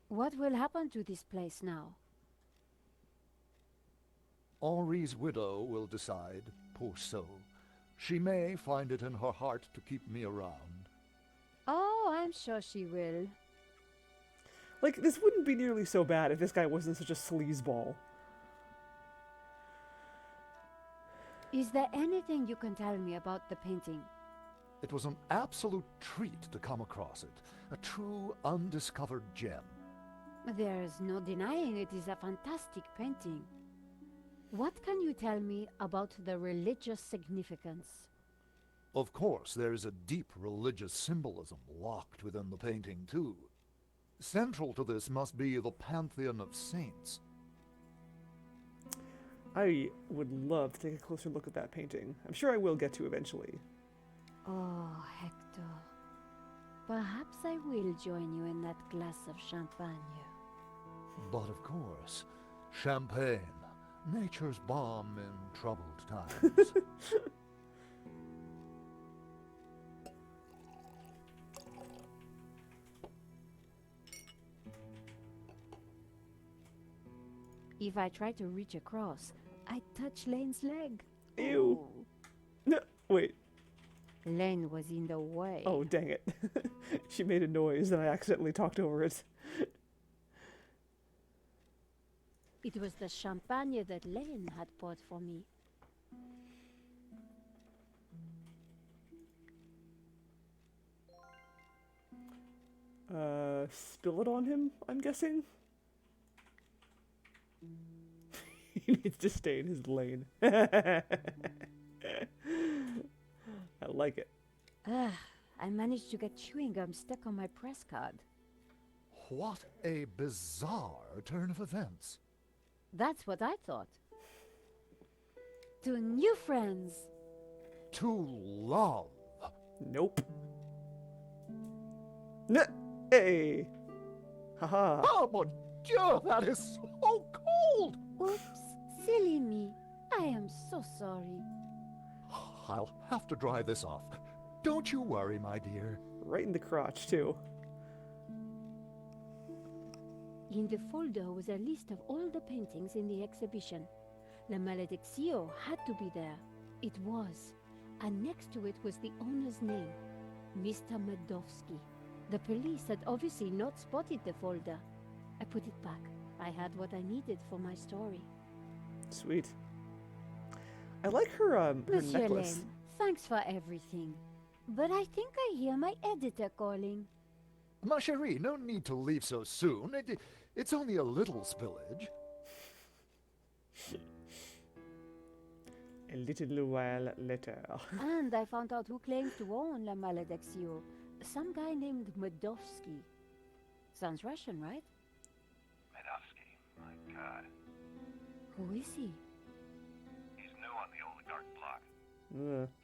What will happen to this place now? Henri's widow will decide, poor soul. She may find it in her heart to keep me around. Oh, I'm sure she will. Like, this wouldn't be nearly so bad if this guy wasn't such a sleazeball. Is there anything you can tell me about the painting? It was an absolute treat to come across it. A true undiscovered gem. There's no denying it is a fantastic painting. What can you tell me about the religious significance? Of course, there is a deep religious symbolism locked within the painting, too. Central to this must be the pantheon of saints. I would love to take a closer look at that painting. I'm sure I will get to eventually. Oh, Hector. Perhaps I will join you in that glass of champagne. But of course, champagne, nature's balm in troubled times. If I try to reach across, I touch Lane's leg. Ew. No, wait. Lane was in the way. Oh, dang it. She made a noise and I accidentally talked over it. It was the champagne that Lane had poured for me. Spill it on him, I'm guessing? He needs to stay in his lane. I like it. I managed to get chewing gum stuck on my press card. What a bizarre turn of events. That's what I thought. To new friends. To love. Nope. Hey! Haha. Oh, mon Dieu, that is so cold! Oops, silly me. I am so sorry. I'll have to dry this off. Don't you worry, my dear. Right in the crotch, too. In the folder was a list of all the paintings in the exhibition. La Malediccio had to be there. It was. And next to it was the owner's name, Mr. Medovsky. The police had obviously not spotted the folder. I put it back. I had what I needed for my story. Sweet. I like her Monsieur necklace. Lane, thanks for everything. But I think I hear my editor calling. Ma chérie, no need to leave so soon. It's only a little spillage. A little while later. And I found out who claims to own La Malediccio. Some guy named Medovsky. Sounds Russian, right? Medovsky, my God. Who is he? He's new on the oligarch block.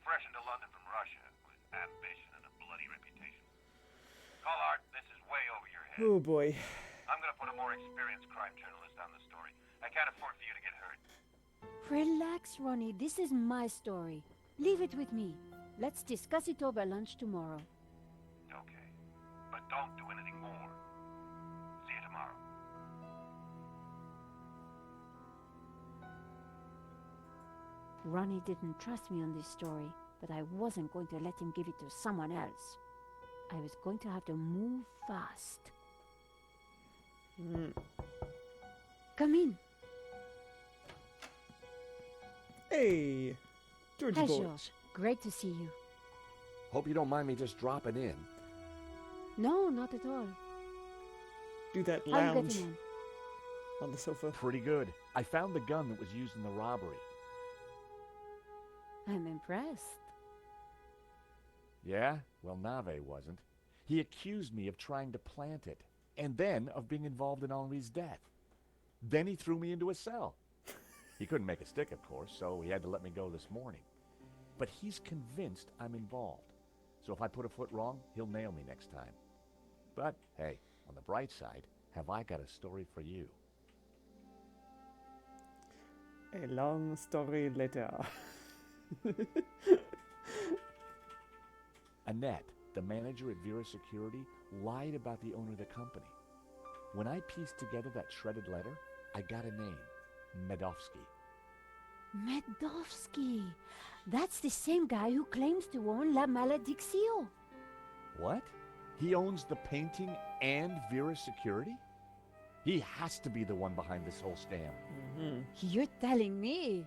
Fresh into London from Russia with ambition and a bloody reputation. Call Art, this is way over your head. Oh boy. I'm gonna put a more experienced crime journalist on the story. I can't afford for you to get hurt. Relax, Ronnie. This is my story. Leave it with me. Let's discuss it over lunch tomorrow. Okay. But don't do anything more. See you tomorrow. Ronnie didn't trust me on this story, but I wasn't going to let him give it to someone else. I was going to have to move fast. Come in. Hey, Georgie Hi, boy. George. Great to see you. Hope you don't mind me just dropping in. No, not at all. Do that How are you lounge getting on? on the sofa. Pretty good. I found the gun that was used in the robbery. I'm impressed. Yeah? Well, Nave wasn't. He accused me of trying to plant it, and then of being involved in Henri's death. Then he threw me into a cell. He couldn't make a stick, of course, so he had to let me go this morning. But he's convinced I'm involved. So if I put a foot wrong, he'll nail me next time. But, hey, on the bright side, have I got a story for you. A long story later. Annette, the manager at Vera Security, lied about the owner of the company. When I pieced together that shredded letter, I got a name. Medovsky. Medovsky. That's the same guy who claims to own La Malediccio. What? He owns the painting and Vera Security? He has to be the one behind this whole scam. You're telling me?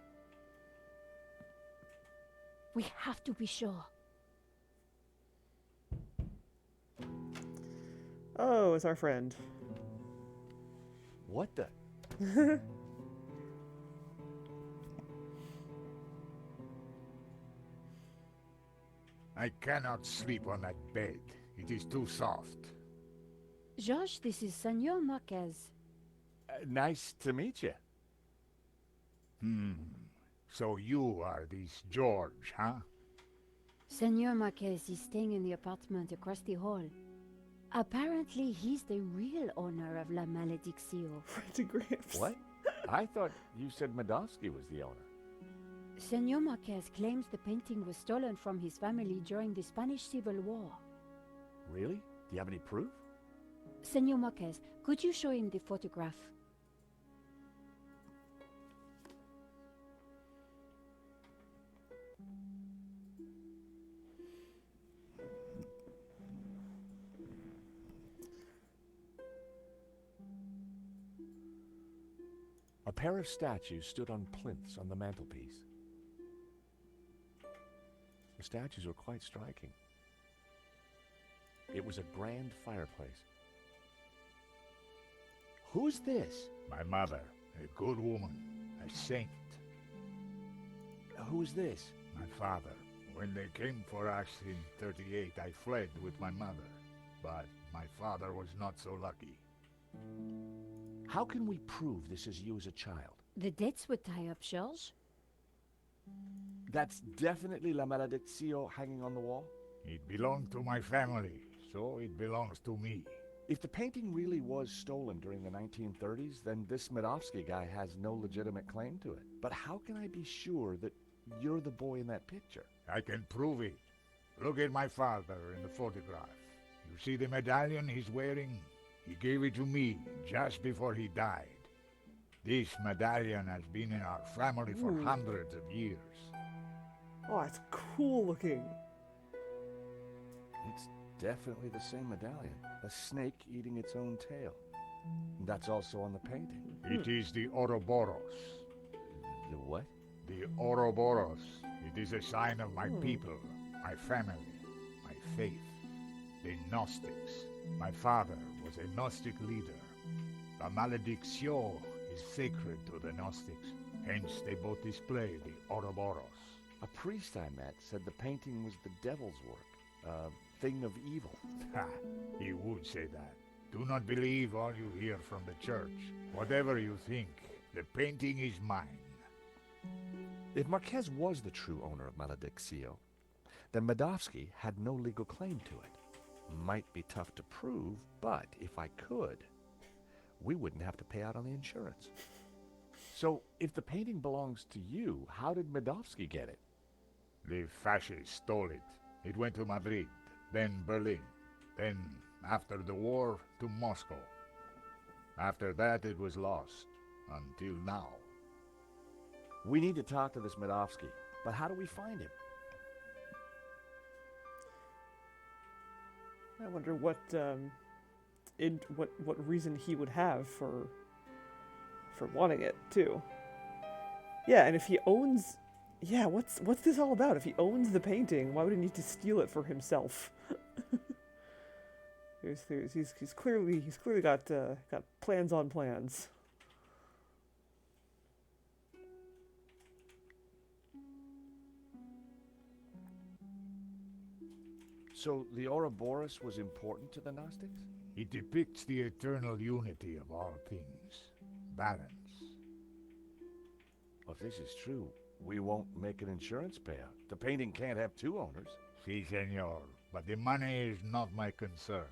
We have to be sure. Oh, it's our friend. What the? I cannot sleep on that bed. It is too soft. George, this is Senor Marquez. Nice to meet you. So you are this George, huh? Senor Marquez is staying in the apartment across the hall. Apparently, he's the real owner of La Malediccio. Pretty Gramps. What? I thought you said Medovsky was the owner. Senor Marquez claims the painting was stolen from his family during the Spanish Civil War. Really? Do you have any proof? Senor Marquez, could you show him the photograph? A pair of statues stood on plinths on the mantelpiece. The statues were quite striking. It was a grand fireplace. Who's this? My mother, a good woman, a saint. Who's this? My father. When they came for us in 38, I fled with my mother. But my father was not so lucky. How can we prove this is you as a child? The dates would tie up, George. That's definitely La Malediccio hanging on the wall? It belonged to my family, so it belongs to me. If the painting really was stolen during the 1930s, then this Medovsky guy has no legitimate claim to it. But how can I be sure that you're the boy in that picture? I can prove it. Look at my father in the photograph. You see the medallion he's wearing? He gave it to me just before he died. This medallion has been in our family for hundreds of years. Oh, it's cool looking. It's definitely the same medallion. A snake eating its own tail. That's also on the painting. It is the Ouroboros. The what? The Ouroboros. It is a sign of my people, my family, my faith. The Gnostics. My father was a Gnostic leader. La Malediccio is sacred to the Gnostics. Hence they both display the Ouroboros. A priest I met said the painting was the devil's work. A thing of evil. Ha! He would say that. Do not believe all you hear from the church. Whatever you think, the painting is mine. If Marquez was the true owner of Malediccio, then Medovsky had no legal claim to it. Might be tough to prove, but if I could, we wouldn't have to pay out on the insurance. So, if the painting belongs to you, how did Medovsky get it? The fascists stole it. It went to Madrid, then Berlin, then, after the war, to Moscow. After that, it was lost, until now. We need to talk to this Medovsky, but how do we find him? I wonder what what reason he would have for wanting it too. Yeah, and if he owns, yeah, what's this all about? If he owns the painting, why would he need to steal it for himself? He's clearly got plans on plans. So the Ouroboros was important to the Gnostics? It depicts the eternal unity of all things. Balance. Well, if this is true, we won't make an insurance payout. The painting can't have two owners. Si, senor. But the money is not my concern.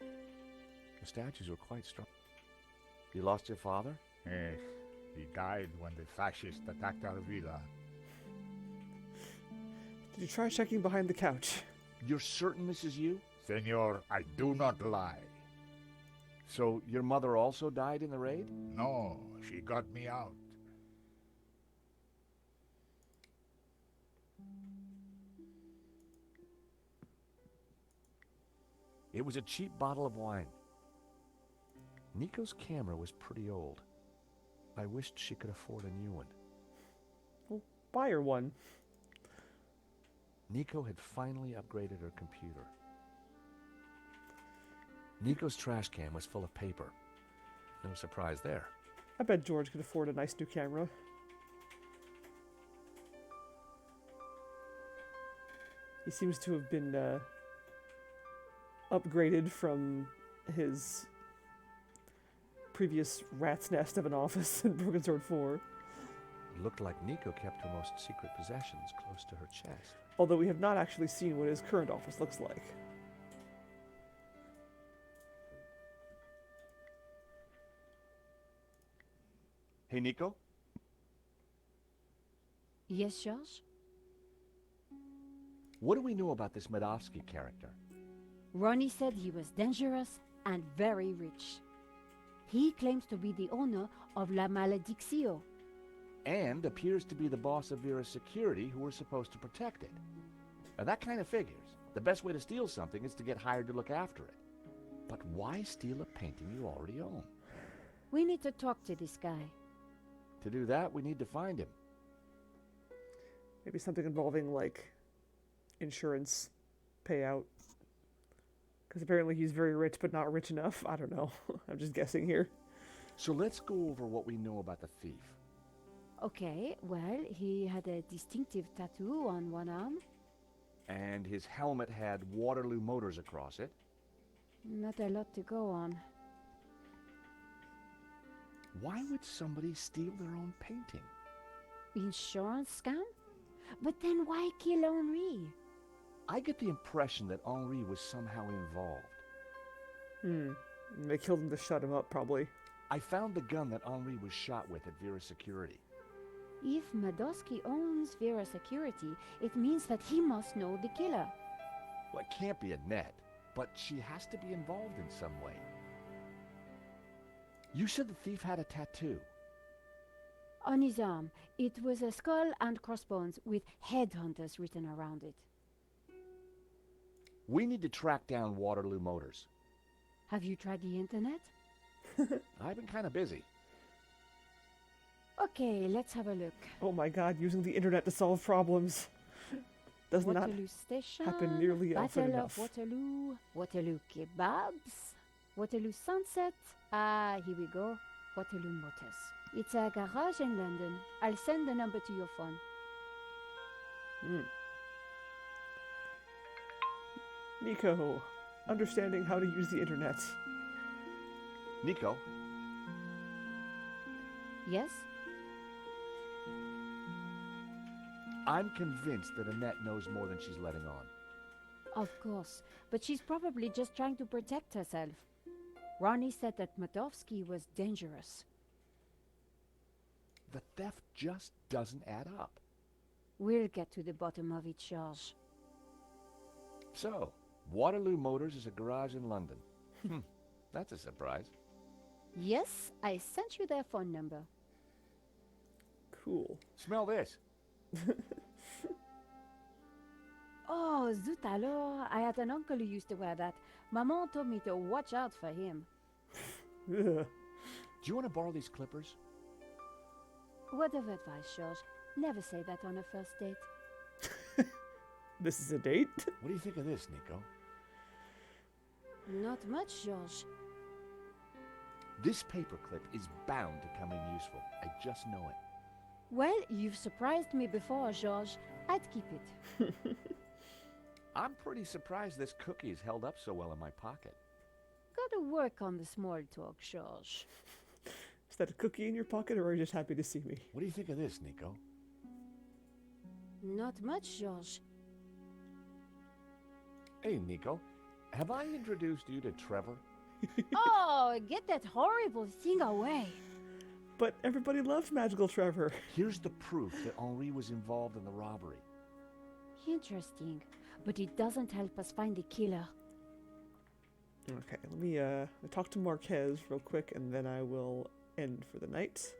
The statues were quite strong. You lost your father? Yes. He died when the fascists attacked our villa. Did you try checking behind the couch? You're certain this is you? Senor, I do not lie. So your mother also died in the raid? No, she got me out. It was a cheap bottle of wine. Nico's camera was pretty old. I wished she could afford a new one. Well, buy her one. Nico had finally upgraded her computer. Nico's trash can was full of paper. No surprise there. I bet George could afford a nice new camera. He seems to have been upgraded from his previous rat's nest of an office in Broken Sword 4. It looked like Nico kept her most secret possessions close to her chest. Although we have not actually seen what his current office looks like. Hey, Nico? Yes, George? What do we know about this Medovsky character? Ronnie said he was dangerous and very rich. He claims to be the owner of La Malediccio. And appears to be the boss of Vera's security who were supposed to protect it. Now that kind of figures. The best way to steal something is to get hired to look after it. But why steal a painting you already own? We need to talk to this guy. To do that, we need to find him. Maybe something involving, like, insurance payout. Because apparently he's very rich, but not rich enough. I don't know. I'm just guessing here. So let's go over what we know about the thief. Okay, well, he had a distinctive tattoo on one arm. And his helmet had Waterloo Motors across it. Not a lot to go on. Why would somebody steal their own painting? Insurance scam? But then why kill Henri? I get the impression that Henri was somehow involved. They killed him to shut him up, probably. I found the gun that Henri was shot with at Vera's security. If Madosky owns Vera Security, it means that he must know the killer. Well, it can't be Annette, but she has to be involved in some way. You said the thief had a tattoo. On his arm, it was a skull and crossbones with headhunters written around it. We need to track down Waterloo Motors. Have you tried the internet? I've been kind of busy. Okay, let's have a look. Oh my god, using the internet to solve problems does not Waterloo Station, happen nearly often Battle enough. of Waterloo, Waterloo Kebabs, Waterloo Sunset. Ah, here we go. Waterloo Motors. It's a garage in London. I'll send the number to your phone. Nico, understanding how to use the internet. Nico? Yes? I'm convinced that Annette knows more than she's letting on. Of course, but she's probably just trying to protect herself. Ronnie said that Madovsky was dangerous. The theft just doesn't add up. We'll get to the bottom of it, George. So, Waterloo Motors is a garage in London. That's a surprise. Yes, I sent you their phone number. Cool. Smell this. Oh, zut alors. I had an uncle who used to wear that. Maman told me to watch out for him. Do you want to borrow these clippers? Word of advice, George. Never say that on a first date. This is a date? What do you think of this, Nico? Not much, George. This paperclip is bound to come in useful. I just know it. Well, you've surprised me before, George. I'd keep it. I'm pretty surprised this cookie is held up so well in my pocket. Gotta work on the small talk, George. Is that a cookie in your pocket, or are you just happy to see me? What do you think of this, Nico? Not much, George. Hey, Nico. Have I introduced you to Trevor? Oh, get that horrible thing away. But everybody loves Magical Trevor. Here's the proof that Henri was involved in the robbery. Interesting. But it doesn't help us find the killer. Okay, let me talk to Marquez real quick, and then I will end for the night.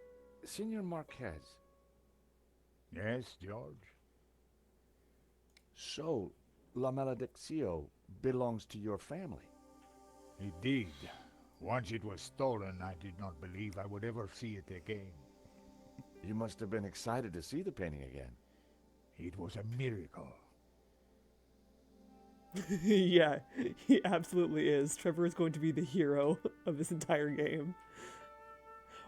Senor Marquez. Yes, George? So, La Malediccio belongs to your family? It did. Once it was stolen, I did not believe I would ever see it again. You must have been excited to see the painting again. It was a miracle. Yeah, he absolutely is. Trevor is going to be the hero of this entire game.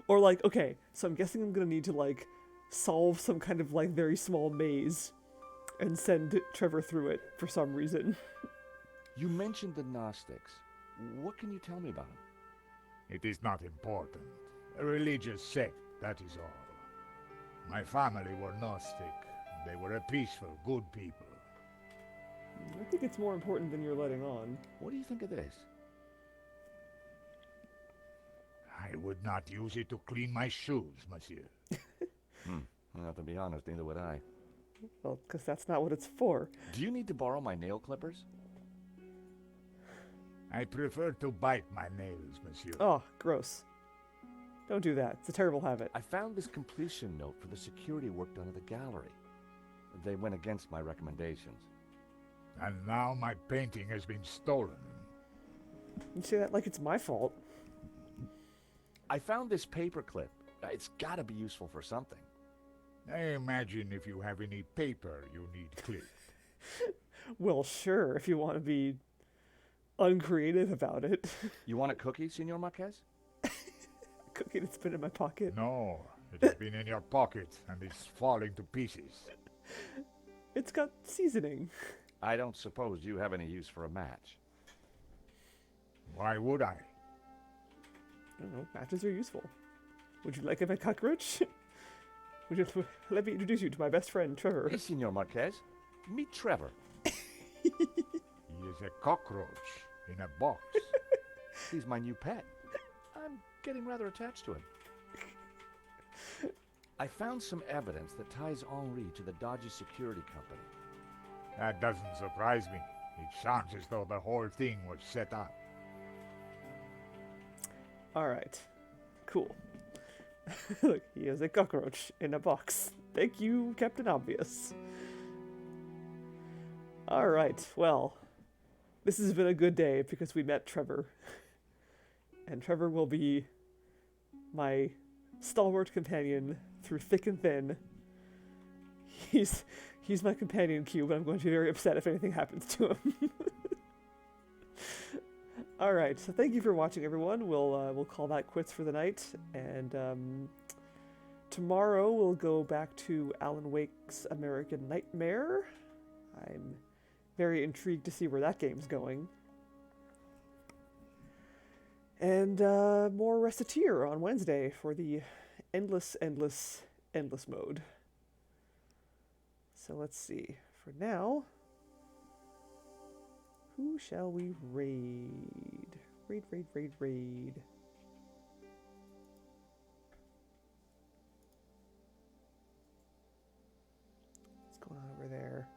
Or like, okay, so I'm guessing I'm gonna need to like solve some kind of like very small maze and send Trevor through it for some reason. You mentioned the Gnostics. What can you tell me about them? It is not important. A religious sect, that is all. My family were Gnostic. They were a peaceful, good people. I think it's more important than you're letting on. What do you think of this? I would not use it to clean my shoes, monsieur. Well, to be honest, neither would I. Well, because that's not what it's for. Do you need to borrow my nail clippers? I prefer to bite my nails, monsieur. Oh, gross. Don't do that. It's a terrible habit. I found this completion note for the security work done at the gallery. They went against my recommendations. And now my painting has been stolen. You say that like it's my fault. I found this paperclip. It's gotta be useful for something. I imagine if you have any paper you need clipped. Well, sure, if you want to be uncreative about it. You want a cookie, Senor Marquez? Cookie that's been in my pocket. No, it has been in your pocket and is falling to pieces. It's got seasoning. I don't suppose you have any use for a match. Why would I? I don't know, matches are useful. Would you like a cockroach? Would you let me introduce you to my best friend, Trevor? Hey, Senor Marquez. Meet Trevor. He is a cockroach in a box. He's my new pet. I'm getting rather attached to him. I found some evidence that ties Henri to the dodgy security company. That doesn't surprise me. It sounds as though the whole thing was set up. Alright. Cool. Look, he is a cockroach in a box. Thank you, Captain Obvious. Alright, well, this has been a good day because we met Trevor. And Trevor will be my stalwart companion through thick and thin. He's my companion cube, and I'm going to be very upset if anything happens to him. Alright, so thank you for watching, everyone. We'll call that quits for the night, and tomorrow we'll go back to Alan Wake's American Nightmare. I'm very intrigued to see where that game's going. And more Reciteer on Wednesday for the endless mode. So let's see. For now, who shall we raid? Raid. What's going on over there?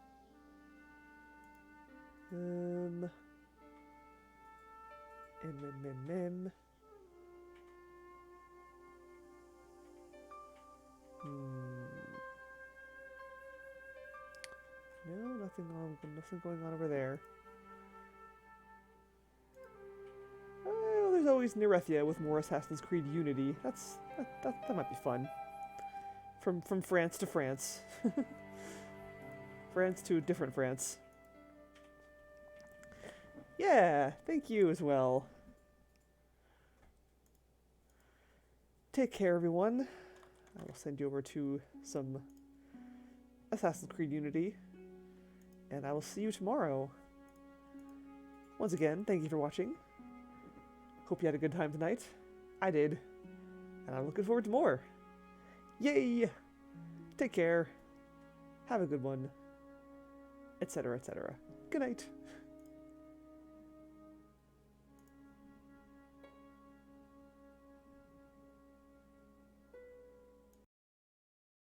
No, nothing Nothing going on over there. Oh, there's always Nerethia with more Assassin's Creed Unity. That might be fun. From France to France. France to different France. Yeah, thank you as well. Take care, everyone. I will send you over to some Assassin's Creed Unity, and I will see you tomorrow. Once again, thank you for watching. Hope you had a good time tonight. I did. And I'm looking forward to more. Yay! Take care. Have a good one. Etc., etc. Good night.